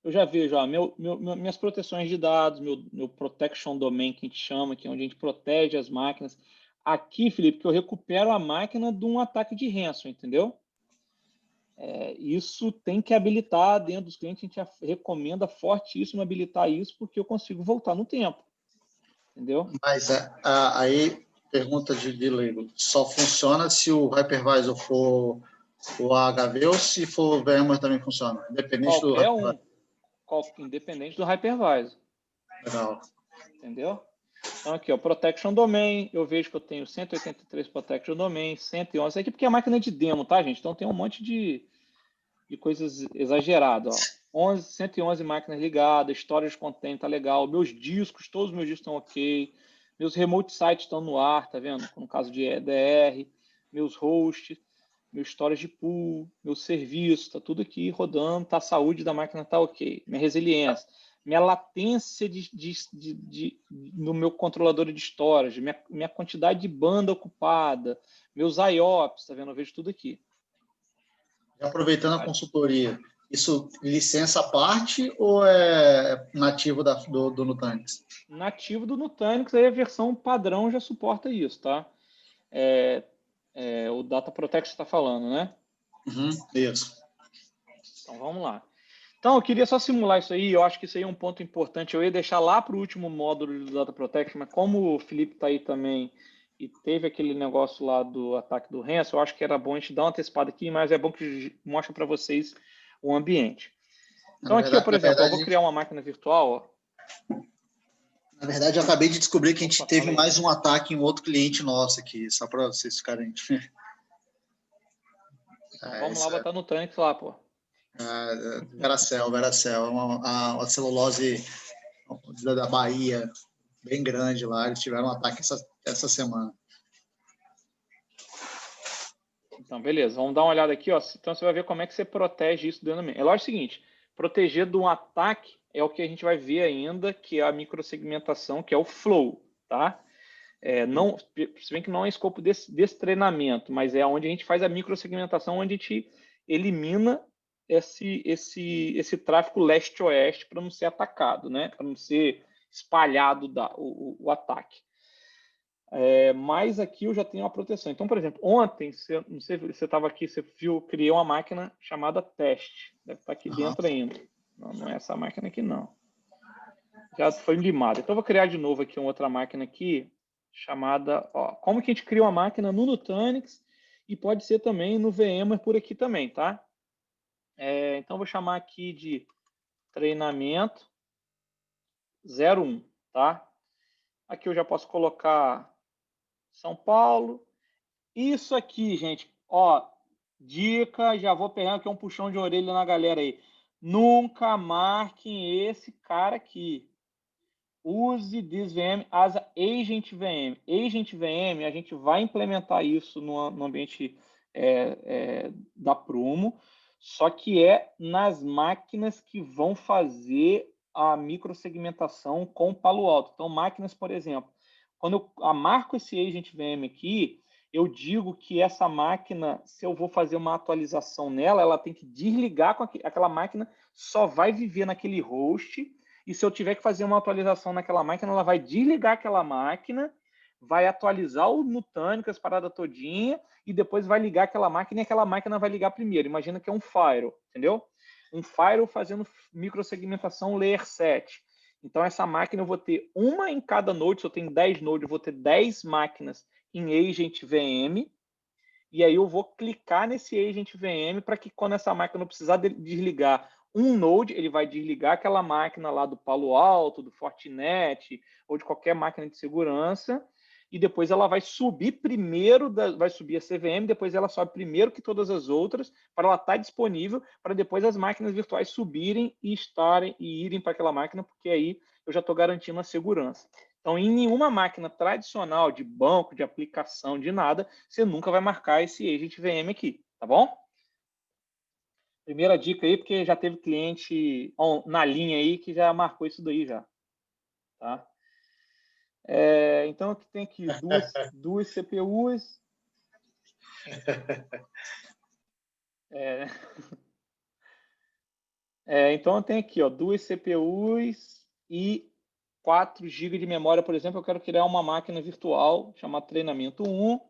eu já vejo, ó, minhas proteções de dados, meu protection domain, que a gente chama, que é onde a gente protege as máquinas. Aqui, Felipe, que eu recupero a máquina de um ataque de ransom, entendeu? Isso tem que habilitar dentro dos clientes, a gente recomenda fortíssimo habilitar isso, porque eu consigo voltar no tempo, entendeu? Mas aí, pergunta de leigo, só funciona se o hypervisor for o HV ou se for o VMware também funciona? Independente do Qualquer hypervisor. independente do hypervisor. Legal. Entendeu? Então aqui, ó, Protection Domain, eu vejo que eu tenho 183 Protection Domain, 111, aqui porque é máquina de demo, tá, gente? Então tem um monte de coisas exageradas, ó. 111 máquinas ligadas, storage content tá legal, meus discos, todos os meus discos estão ok, meus remote sites estão no ar, tá vendo? No caso de EDR, meus hosts, meu storage pool, meu serviço, tá tudo aqui rodando, tá, a saúde da máquina tá ok, minha resiliência, minha latência no meu controlador de storage, minha quantidade de banda ocupada, meus IOPS, tá vendo? Eu vejo tudo aqui. Aproveitando a consultoria, isso licença à parte ou é nativo do Nutanix? Nativo do Nutanix, aí a versão padrão já suporta isso, tá? O Data Protect está falando, né? Isso. Então vamos lá. Então eu queria só simular isso aí, eu acho que isso aí é um ponto importante. Eu ia deixar lá para o último módulo do Data Protection, mas como o Felipe está aí também e teve aquele negócio lá do ataque do ransom, eu acho que era bom a gente dar uma antecipada aqui, mas é bom que mostre para vocês o ambiente. Então aqui, por exemplo, eu vou criar uma máquina virtual. Na verdade, eu acabei de descobrir que a gente teve mais um ataque em outro cliente nosso aqui, só para vocês ficarem... Então, vamos lá botar no Nutanix lá, pô. Veracel, uma celulose da Bahia, bem grande lá, eles tiveram um ataque essa semana. Então, beleza, vamos dar uma olhada aqui, ó. Então você vai ver como é que você protege isso dentro do meio. É lógico o seguinte, proteger de um ataque é o que a gente vai ver ainda, que é a microsegmentação, que é o flow, tá? Se bem que não é escopo desse treinamento, mas é onde a gente faz a microsegmentação, onde a gente elimina esse tráfego leste-oeste para não ser atacado, né? Para não ser espalhado o ataque. Mas aqui eu já tenho uma proteção. Então, por exemplo, ontem, não sei se você estava aqui, você viu, criei uma máquina chamada teste. Deve estar aqui dentro ainda. Não é essa máquina aqui, não. Já foi limada. Então, eu vou criar de novo aqui uma outra máquina aqui, chamada... Ó, como que a gente cria uma máquina no Nutanix e pode ser também no VMware por aqui também, tá? Então, eu vou chamar aqui de treinamento 01, tá? Aqui eu já posso colocar São Paulo. Isso aqui, gente, ó, dica, já vou pegar aqui um puxão de orelha na galera aí. Nunca marquem esse cara aqui. Use this VM as agent VM. Agent VM, a gente vai implementar isso no ambiente da Prumo, só que é nas máquinas que vão fazer a microsegmentação com Palo Alto. Então, máquinas, por exemplo, quando eu marco esse agent VM aqui, eu digo que essa máquina, se eu vou fazer uma atualização nela, ela tem que desligar com aquela máquina, só vai viver naquele host. E se eu tiver que fazer uma atualização naquela máquina, ela vai desligar aquela máquina, vai atualizar o Nutanix, as paradas todinha, e depois vai ligar aquela máquina e aquela máquina vai ligar primeiro. Imagina que é um firewall, entendeu? Um firewall fazendo microsegmentação layer 7. Então, essa máquina eu vou ter uma em cada node. Se eu tenho 10 nodes, eu vou ter 10 máquinas em agent VM. E aí eu vou clicar nesse agent VM para que quando essa máquina não precisar desligar um node, ele vai desligar aquela máquina lá do Palo Alto, do Fortinet, ou de qualquer máquina de segurança, e depois ela vai subir primeiro, vai subir a CVM, depois ela sobe primeiro que todas as outras, para ela estar disponível, para depois as máquinas virtuais subirem e irem para aquela máquina, porque aí eu já estou garantindo a segurança. Então, em nenhuma máquina tradicional de banco, de aplicação, de nada, você nunca vai marcar esse agent VM aqui, tá bom? Primeira dica aí, porque já teve cliente na linha aí que já marcou isso daí já. Tá? Então, aqui tem aqui duas CPUs. Então, eu tenho aqui, ó, 2 CPUs e 4 GB de memória, por exemplo. Eu quero criar uma máquina virtual chamada Treinamento 1.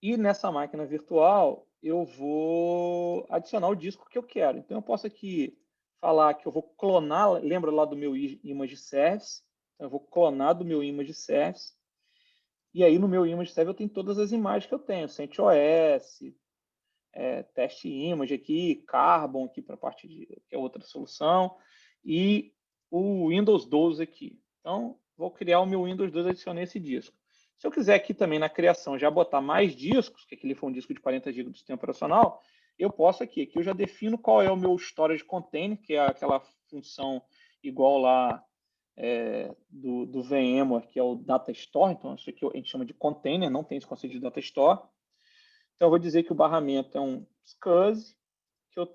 E nessa máquina virtual, eu vou adicionar o disco que eu quero. Então, eu posso aqui falar que eu vou clonar, lembra lá do meu Image Service? Então, eu vou clonar do meu Image Service. E aí, no meu Image Service, eu tenho todas as imagens que eu tenho. CentOS, Test Image aqui, Carbon aqui para a parte de que é outra solução, e o Windows 12 aqui. Então, vou criar o meu Windows 12 e adicionar esse disco. Se eu quiser aqui também na criação já botar mais discos, que aquele foi um disco de 40 GB do sistema operacional, eu posso aqui eu já defino qual é o meu storage container, que é aquela função igual lá do VMware, que é o Data Store. Então, isso aqui a gente chama de container, não tem esse conceito de Data Store. Então, eu vou dizer que o barramento é um SCSI,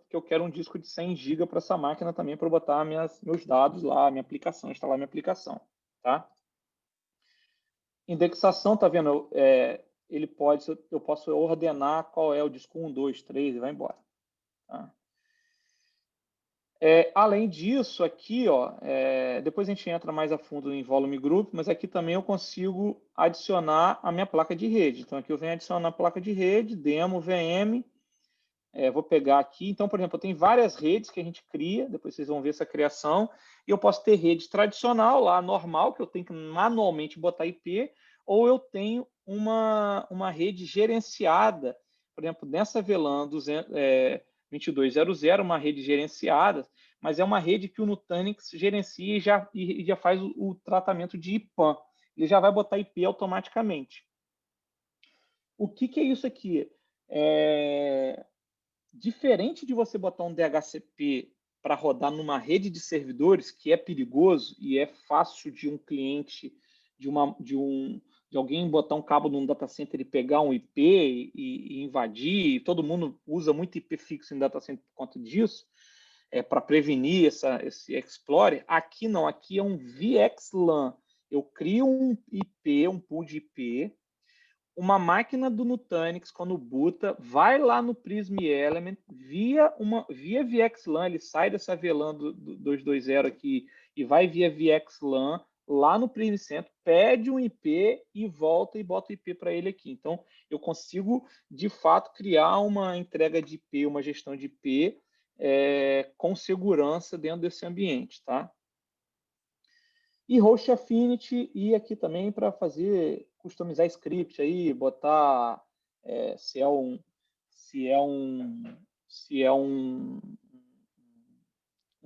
que eu quero um disco de 100 GB para essa máquina também, para botar meus dados lá, minha aplicação, instalar minha aplicação. Tá? Indexação, tá vendo? Eu posso ordenar qual é o disco 1, 2, 3 e vai embora. Tá? Além disso, aqui, ó, depois a gente entra mais a fundo em Volume Group, mas aqui também eu consigo adicionar a minha placa de rede. Então, aqui eu venho adicionar a placa de rede, demo, VM. Vou pegar aqui. Então, por exemplo, eu tenho várias redes que a gente cria, depois vocês vão ver essa criação. E eu posso ter rede tradicional, lá, normal, que eu tenho que manualmente botar IP, ou eu tenho uma rede gerenciada. Por exemplo, nessa VLAN 2200, uma rede gerenciada, mas é uma rede que o Nutanix gerencia e já faz o tratamento de IPAN. Ele já vai botar IP automaticamente. O que é isso aqui? Diferente de você botar um DHCP para rodar numa rede de servidores, que é perigoso e é fácil de um cliente, de alguém botar um cabo num data center e pegar um IP e invadir, e todo mundo usa muito IP fixo em data center por conta disso, para prevenir esse Explorer. Aqui não, aqui é um VXLAN. Eu crio um IP, um pool de IP, uma máquina do Nutanix, quando boota, vai lá no Prism Element, via VXLAN, ele sai dessa VLAN do 220 aqui e vai via VXLAN lá no Prism Center, pede um IP e volta e bota o IP para ele aqui. Então, eu consigo, de fato, criar uma entrega de IP, uma gestão de IP com segurança dentro desse ambiente, tá? E Host Affinity, e aqui também para customizar script aí, botar se é um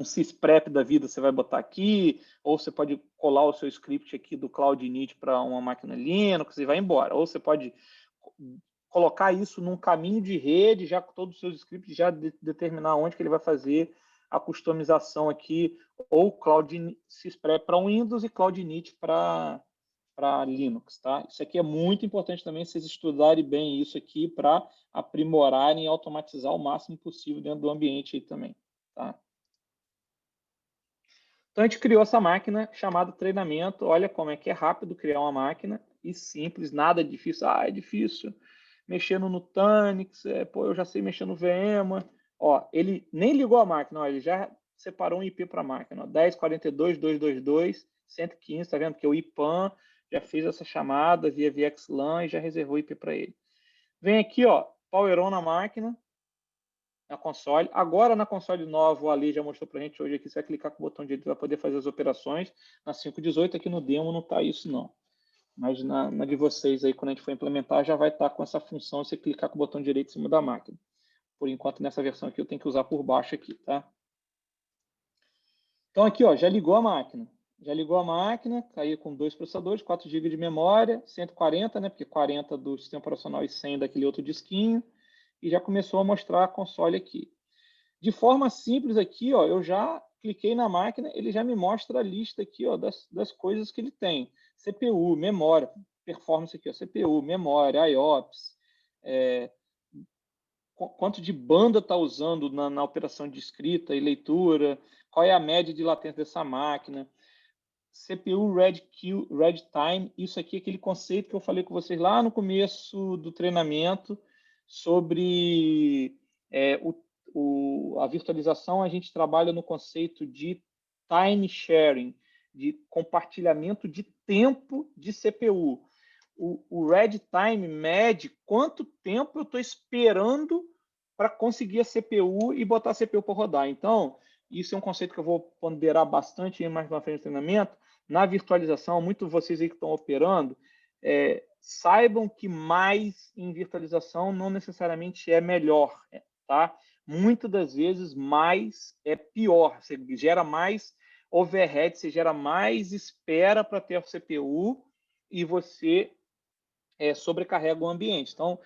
sysprep da vida, você vai botar aqui, ou você pode colar o seu script aqui do Cloud Init para uma máquina Linux e vai embora. Ou você pode colocar isso num caminho de rede, já com todos os seus scripts, já determinar onde que ele vai fazer a customização aqui, ou Cloud Sysprep para Windows e Cloud Init para Linux, tá? Isso aqui é muito importante também, vocês estudarem bem isso aqui para aprimorarem e automatizar o máximo possível dentro do ambiente aí também, tá? Então, a gente criou essa máquina chamada treinamento. Olha como é que é rápido criar uma máquina e simples, nada difícil. É difícil mexer no Nutanix, eu já sei mexer no VMware. Ó, ele nem ligou a máquina, ó, ele já separou um IP para a máquina. 10.42.222.115, tá vendo? Que é o IPAN, já fez essa chamada via VXLAN e já reservou IP para ele. Vem aqui, ó, Power On na máquina, na console. Agora, na console nova, o Ali já mostrou para a gente hoje aqui, você vai clicar com o botão direito, vai poder fazer as operações. Na 5.18, aqui no demo não está isso, não. Mas na de vocês aí, quando a gente for implementar, já vai estar com essa função, você clicar com o botão direito em cima da máquina. Por enquanto, nessa versão aqui, eu tenho que usar por baixo aqui, tá? Então, aqui, ó, já ligou a máquina. Já ligou a máquina, caiu com 2 processadores, 4 GB de memória, 140, né? Porque 40 do sistema operacional e 100 daquele outro disquinho. E já começou a mostrar a console aqui. De forma simples aqui, ó, eu já cliquei na máquina, ele já me mostra a lista aqui, ó, das coisas que ele tem. CPU, memória, performance aqui, ó, CPU, memória, IOPS, quanto de banda está usando na operação de escrita e leitura, qual é a média de latência dessa máquina. CPU Red Time, isso aqui é aquele conceito que eu falei com vocês lá no começo do treinamento sobre a virtualização. A gente trabalha no conceito de time sharing, de compartilhamento de tempo de CPU. O Red Time mede quanto tempo eu estou esperando para conseguir a CPU e botar a CPU para rodar. Então, isso é um conceito que eu vou ponderar bastante mais na frente do treinamento. Na virtualização, muitos de vocês aí que estão operando, saibam que mais em virtualização não necessariamente é melhor, tá? Muitas das vezes mais é pior. Você gera mais overhead, você gera mais espera para ter a CPU e você sobrecarrega o ambiente. Então,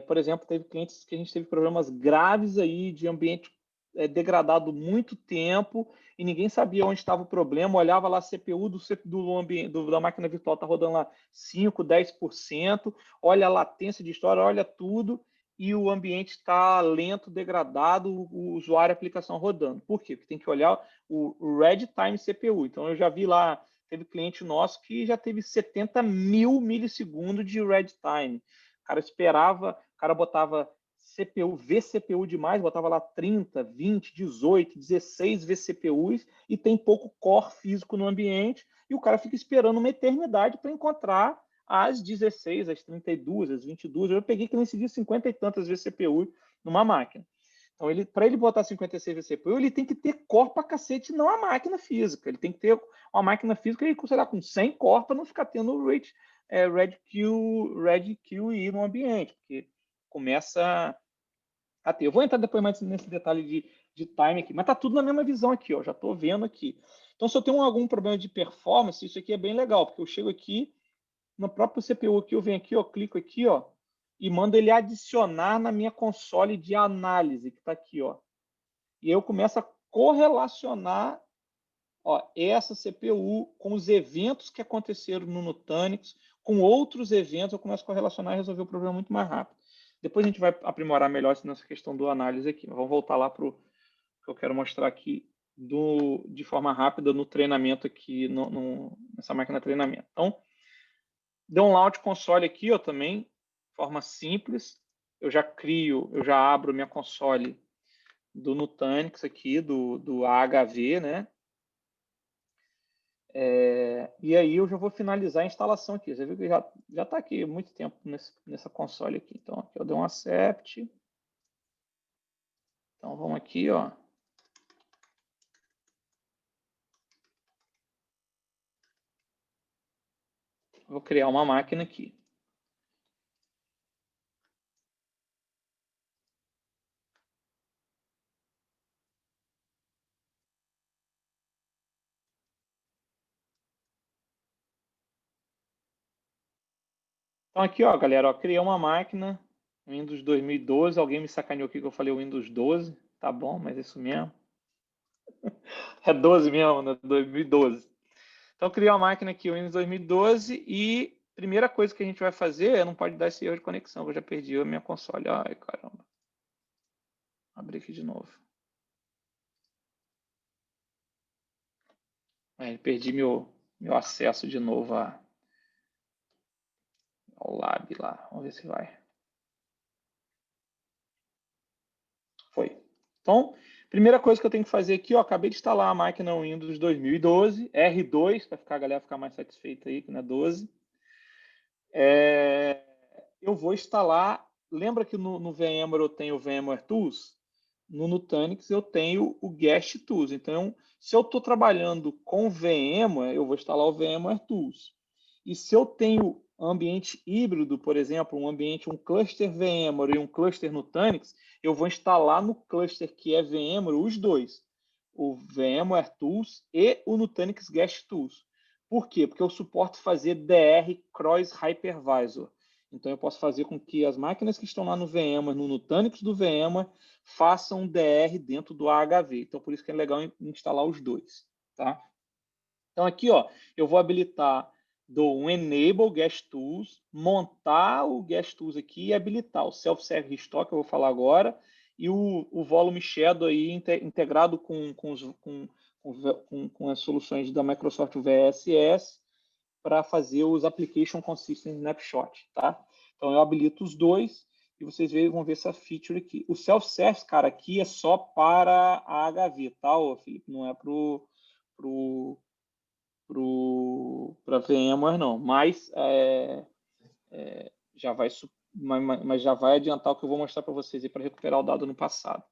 por exemplo, teve clientes que a gente teve problemas graves aí de ambiente degradado muito tempo e ninguém sabia onde estava o problema, olhava lá a CPU da máquina virtual está rodando lá 5%, 10%, olha a latência de história, olha tudo, e o ambiente está lento, degradado, o usuário, a aplicação rodando. Por quê? Porque tem que olhar o Red Time CPU. Então, eu já vi lá, teve cliente nosso que já teve 70 mil milissegundos de Red Time. O cara esperava, o cara botava CPU, vCPU demais, botava lá 30, 20, 18, 16 vCPUs e tem pouco core físico no ambiente e o cara fica esperando uma eternidade para encontrar as 16, as 32, as 22. Eu peguei que nem seguia 50 e tantas vCPUs numa máquina. Então, para ele botar 56 vCPU, ele tem que ter core para cacete, não a máquina física. Ele tem que ter uma máquina física e, sei lá, com 100 core para não ficar tendo Red QE no ambiente, porque começa a ter. Eu vou entrar depois mais nesse detalhe de time aqui, mas tá tudo na mesma visão aqui, ó, já estou vendo aqui. Então, se eu tenho algum problema de performance, isso aqui é bem legal, porque eu chego aqui, no próprio CPU aqui, eu venho aqui, ó, clico aqui, ó, e mando ele adicionar na minha console de análise, que está aqui, ó. E aí eu começo a correlacionar, ó, essa CPU com os eventos que aconteceram no Nutanix, com outros eventos, eu começo a correlacionar e resolver o problema muito mais rápido. Depois a gente vai aprimorar melhor nessa questão do análise aqui. Vamos voltar lá para o que eu quero mostrar aqui de forma rápida no treinamento aqui, nessa máquina de treinamento. Então, deu um launch console aqui, ó, também, de forma simples. Eu já abro minha console do Nutanix aqui, do AHV, né? E aí eu já vou finalizar a instalação aqui. Você viu que já está aqui há muito tempo nessa console aqui. Então, aqui eu dei um accept. Então, vamos aqui, ó. Vou criar uma máquina aqui. Então, aqui, ó, galera, ó, criei uma máquina, Windows 2012. Alguém me sacaneou aqui que eu falei Windows 12. Tá bom, mas é isso mesmo. É 12 mesmo, né? 2012. Então, eu criei uma máquina aqui, Windows 2012, e a primeira coisa que a gente vai fazer não pode dar esse erro de conexão, eu já perdi a minha console. Ai, caramba. Abri aqui de novo. Perdi meu acesso de novo ao lab lá. Vamos ver se vai. Foi. Então, primeira coisa que eu tenho que fazer aqui, ó, acabei de instalar a máquina Windows 2012, R2, para a galera ficar mais satisfeita aí, que não é 12. Eu vou instalar, lembra que no VMware eu tenho o VMware Tools? No Nutanix eu tenho o Guest Tools. Então, se eu estou trabalhando com VMware, eu vou instalar o VMware Tools. E se eu tenho ambiente híbrido, por exemplo, um cluster VMware e um cluster Nutanix, eu vou instalar no cluster que é VMware os dois, o VMware Tools e o Nutanix Guest Tools. Por quê? Porque eu suporto fazer DR Cross Hypervisor. Então, eu posso fazer com que as máquinas que estão lá no VMware, no Nutanix do VMware, façam DR dentro do AHV. Então, por isso que é legal instalar os dois. Tá? Então, aqui, ó, eu vou habilitar do Enable Guest Tools, montar o Guest Tools aqui e habilitar o Self-Serve Restore, que eu vou falar agora, e o Volume Shadow aí integrado com com as soluções da Microsoft VSS para fazer os Application Consistent Snapshot, tá? Então, eu habilito os dois e vocês vão ver essa feature aqui. O Self-Service, cara, aqui é só para a HV, tá, Felipe? Não é para VMware, não. Mas já vai adiantar o que eu vou mostrar para vocês para recuperar o dado no passado.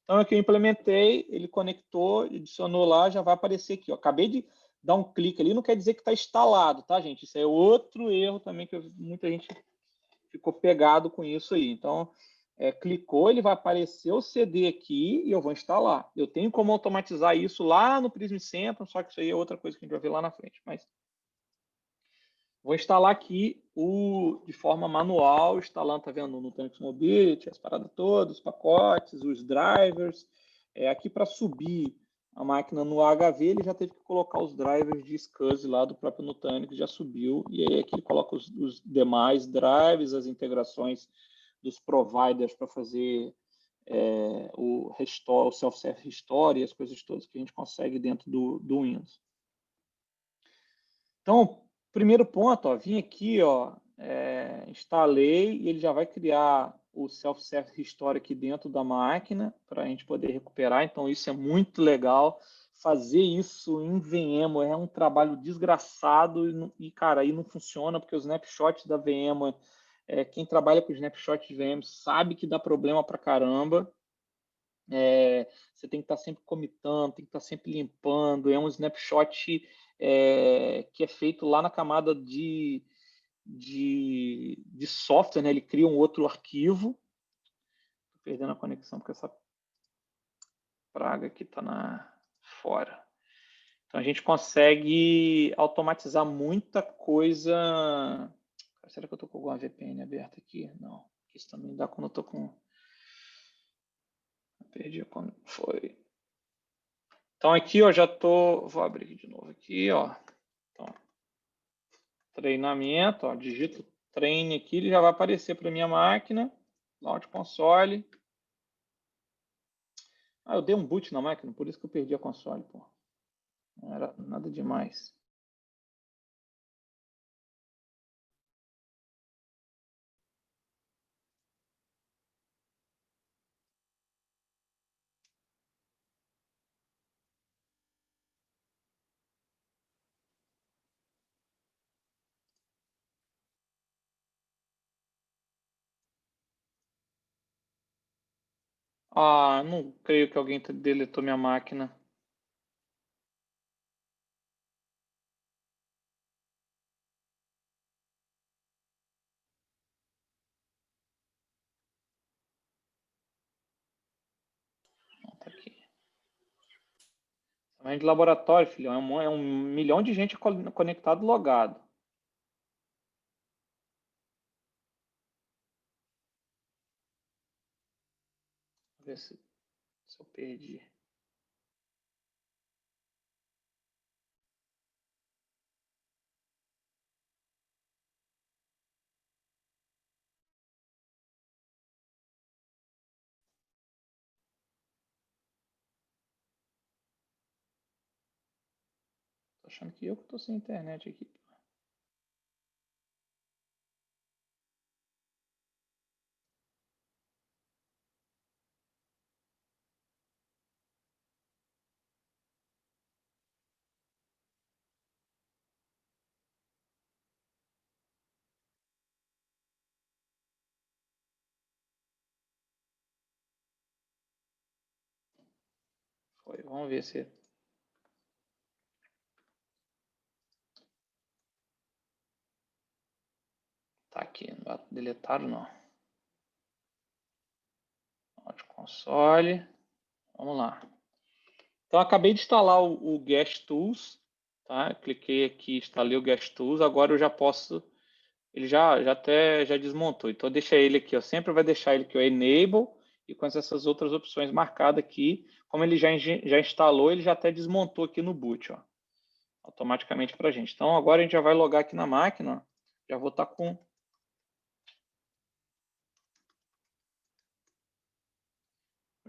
Então, aqui eu implementei, ele conectou, adicionou lá, já vai aparecer aqui. Ó. Acabei de dar um clique ali, não quer dizer que está instalado, tá, gente? Isso é outro erro também que muita gente ficou pegado com isso aí. Então, clicou, ele vai aparecer o CD aqui e eu vou instalar. Eu tenho como automatizar isso lá no Prism Central, só que isso aí é outra coisa que a gente vai ver lá na frente. Mas vou instalar aqui de forma manual, instalando, tá vendo, no Nutanix Mobility, as paradas todas, os pacotes, os drivers. Aqui para subir a máquina no HV, ele já teve que colocar os drivers de SCSI lá do próprio Nutanix, já subiu. E aí aqui ele coloca os demais drivers, as integrações dos providers para fazer o restore, o self-service restore e as coisas todas que a gente consegue dentro do Windows. Então, primeiro ponto, ó, vim aqui, ó, instalei e ele já vai criar o self-service restore aqui dentro da máquina para a gente poder recuperar. Então, isso é muito legal. Fazer isso em VMware é um trabalho desgraçado e cara, aí não funciona porque os snapshots da VMware, quem trabalha com snapshot de VM sabe que dá problema para caramba. Você tem que estar sempre comitando, tem que estar sempre limpando. É um snapshot que é feito lá na camada de software, né? Ele cria um outro arquivo. Estou perdendo a conexão porque essa praga aqui está fora. Então a gente consegue automatizar muita coisa. Será que eu estou com alguma VPN aberta aqui? Não. Isso também dá quando eu estou com. Perdi quando foi. Então aqui, ó, já tô. Vou abrir aqui de novo aqui, ó. Então, treinamento, ó, digito treine aqui, ele já vai aparecer para minha máquina. Launch console. Eu dei um boot na máquina, por isso que eu perdi a console, pô. Não era nada demais. Não creio que alguém deletou minha máquina. Tá aqui. Tamanho de laboratório, filho. É um milhão de gente conectado logado. Vou ver se eu perdi. Tô achando que eu que tô sem internet aqui. Foi, vamos ver se. Tá aqui, não vai deletar não. Launch console. Vamos lá. Então, acabei de instalar o Guest Tools. Tá? Cliquei aqui, instalei o Guest Tools. Agora eu já posso. Ele já desmontou. Então, deixa ele aqui. Ó. Sempre vai deixar ele aqui, o Enable. E com essas outras opções marcadas aqui. Como ele já instalou, ele já até desmontou aqui no boot. Ó, automaticamente para a gente. Então, agora a gente já vai logar aqui na máquina. Ó. Já vou estar com.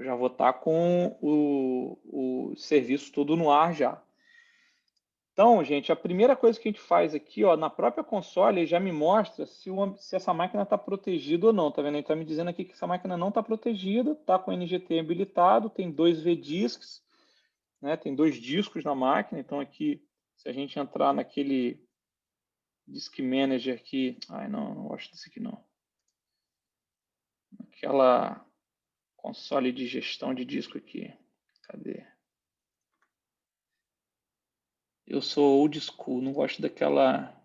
Eu já vou estar com o serviço todo no ar já. Então, gente, a primeira coisa que a gente faz aqui, ó, na própria console, ele já me mostra se essa máquina está protegida ou não. Tá vendo? Ele está me dizendo aqui que essa máquina não está protegida, está com o NGT habilitado, tem 2 VDisks, né? Tem 2 discos na máquina. Então, aqui, se a gente entrar naquele Disk Manager aqui... Ai, não gosto desse aqui, não. Aquela console de gestão de disco aqui. Cadê? Eu sou old school, não gosto daquela...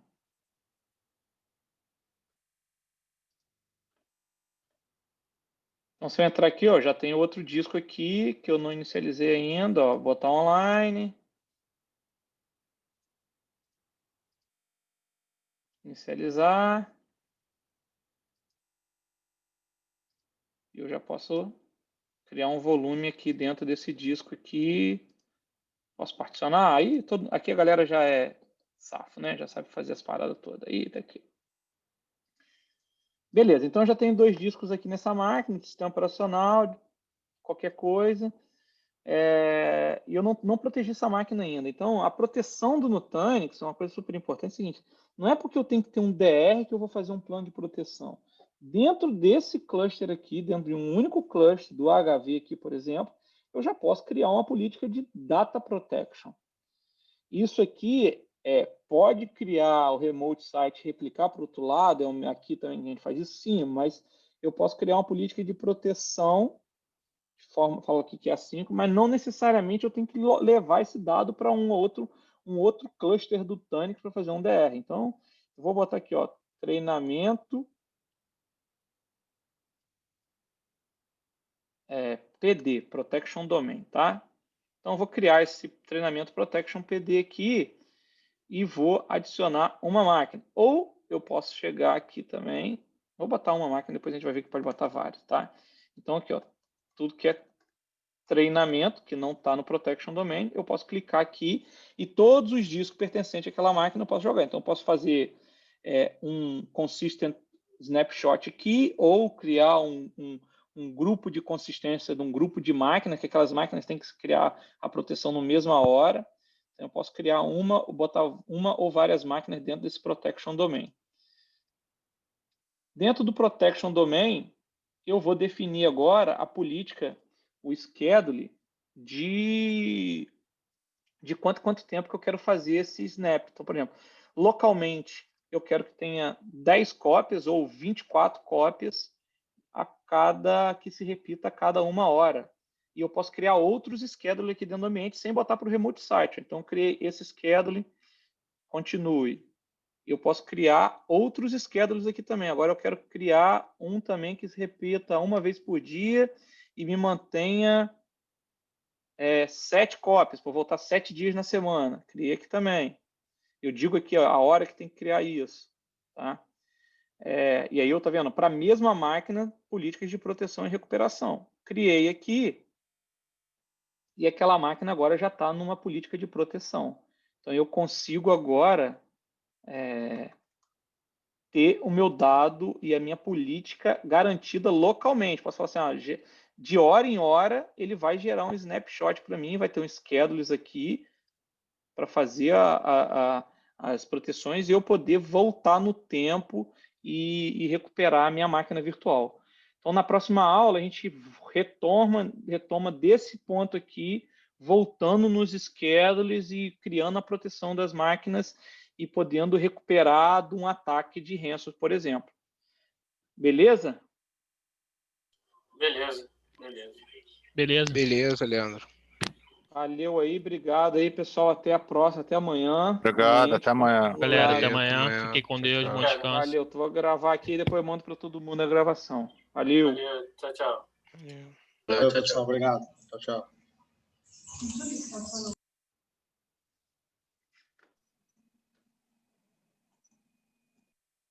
Então, se eu entrar aqui, ó, já tem outro disco aqui que eu não inicializei ainda, ó, botar online. Inicializar. E eu já posso criar um volume aqui dentro desse disco aqui. Posso particionar. Aí, aqui a galera já é safo, né? Já sabe fazer as paradas todas. Aí, tá aqui. Beleza, então eu já tenho 2 discos aqui nessa máquina, sistema operacional, qualquer coisa. E eu não protegi essa máquina ainda. Então, a proteção do Nutanix é uma coisa super importante. É o seguinte, não é porque eu tenho que ter um DR que eu vou fazer um plano de proteção. Dentro desse cluster aqui, dentro de um único cluster do HV aqui, por exemplo, eu já posso criar uma política de data protection. Isso aqui pode criar o remote site e replicar para o outro lado. Aqui também a gente faz isso, sim, mas eu posso criar uma política de proteção, falo aqui que é A5, mas não necessariamente eu tenho que levar esse dado para um outro cluster do Nutanix para fazer um DR. Então, eu vou botar aqui, ó, treinamento PD, Protection Domain, tá? Então, eu vou criar esse treinamento Protection PD aqui e vou adicionar uma máquina. Ou eu posso chegar aqui também, vou botar uma máquina, depois a gente vai ver que pode botar várias, tá? Então, aqui, ó, tudo que é treinamento, que não está no Protection Domain, eu posso clicar aqui e todos os discos pertencentes àquela máquina eu posso jogar. Então, eu posso fazer um consistent snapshot aqui ou criar um grupo de consistência de um grupo de máquinas, que aquelas máquinas têm que criar a proteção na mesma hora. Então, eu posso criar botar uma ou várias máquinas dentro desse Protection Domain. Dentro do Protection Domain, eu vou definir agora a política, o schedule de quanto tempo que eu quero fazer esse snap. Então, por exemplo, localmente, eu quero que tenha 10 cópias ou 24 cópias que se repita a cada 1 hora. E eu posso criar outros schedules aqui dentro do ambiente sem botar para o remote site. Então, eu criei esse schedule, continue. Eu posso criar outros schedules aqui também. Agora eu quero criar um também que se repita 1 vez por dia e me mantenha 7 cópias, para voltar 7 dias na semana. Criei aqui também. Eu digo aqui a hora que tem que criar isso. Tá? E aí eu estou vendo, para a mesma máquina, políticas de proteção e recuperação. Criei aqui e aquela máquina agora já está numa política de proteção. Então eu consigo agora ter o meu dado e a minha política garantida localmente. Posso falar assim, de hora em hora ele vai gerar um snapshot para mim, vai ter um schedules aqui para fazer as proteções e eu poder voltar no tempo e recuperar a minha máquina virtual. Então, na próxima aula, a gente retoma desse ponto aqui, voltando nos schedules e criando a proteção das máquinas e podendo recuperar de um ataque de ransom, por exemplo. Beleza? Beleza. Beleza, Leandro. Valeu aí, obrigado aí, pessoal. Até a próxima, até amanhã. Obrigado, até amanhã. Galera, até Valeu, amanhã. Fiquem com Tchau, Deus, tchau. bom descanso. Valeu, tu vou gravar aqui e depois eu mando para todo mundo a gravação. Valeu. Tchau, tchau. Valeu, pessoal. Obrigado. Tchau, tchau.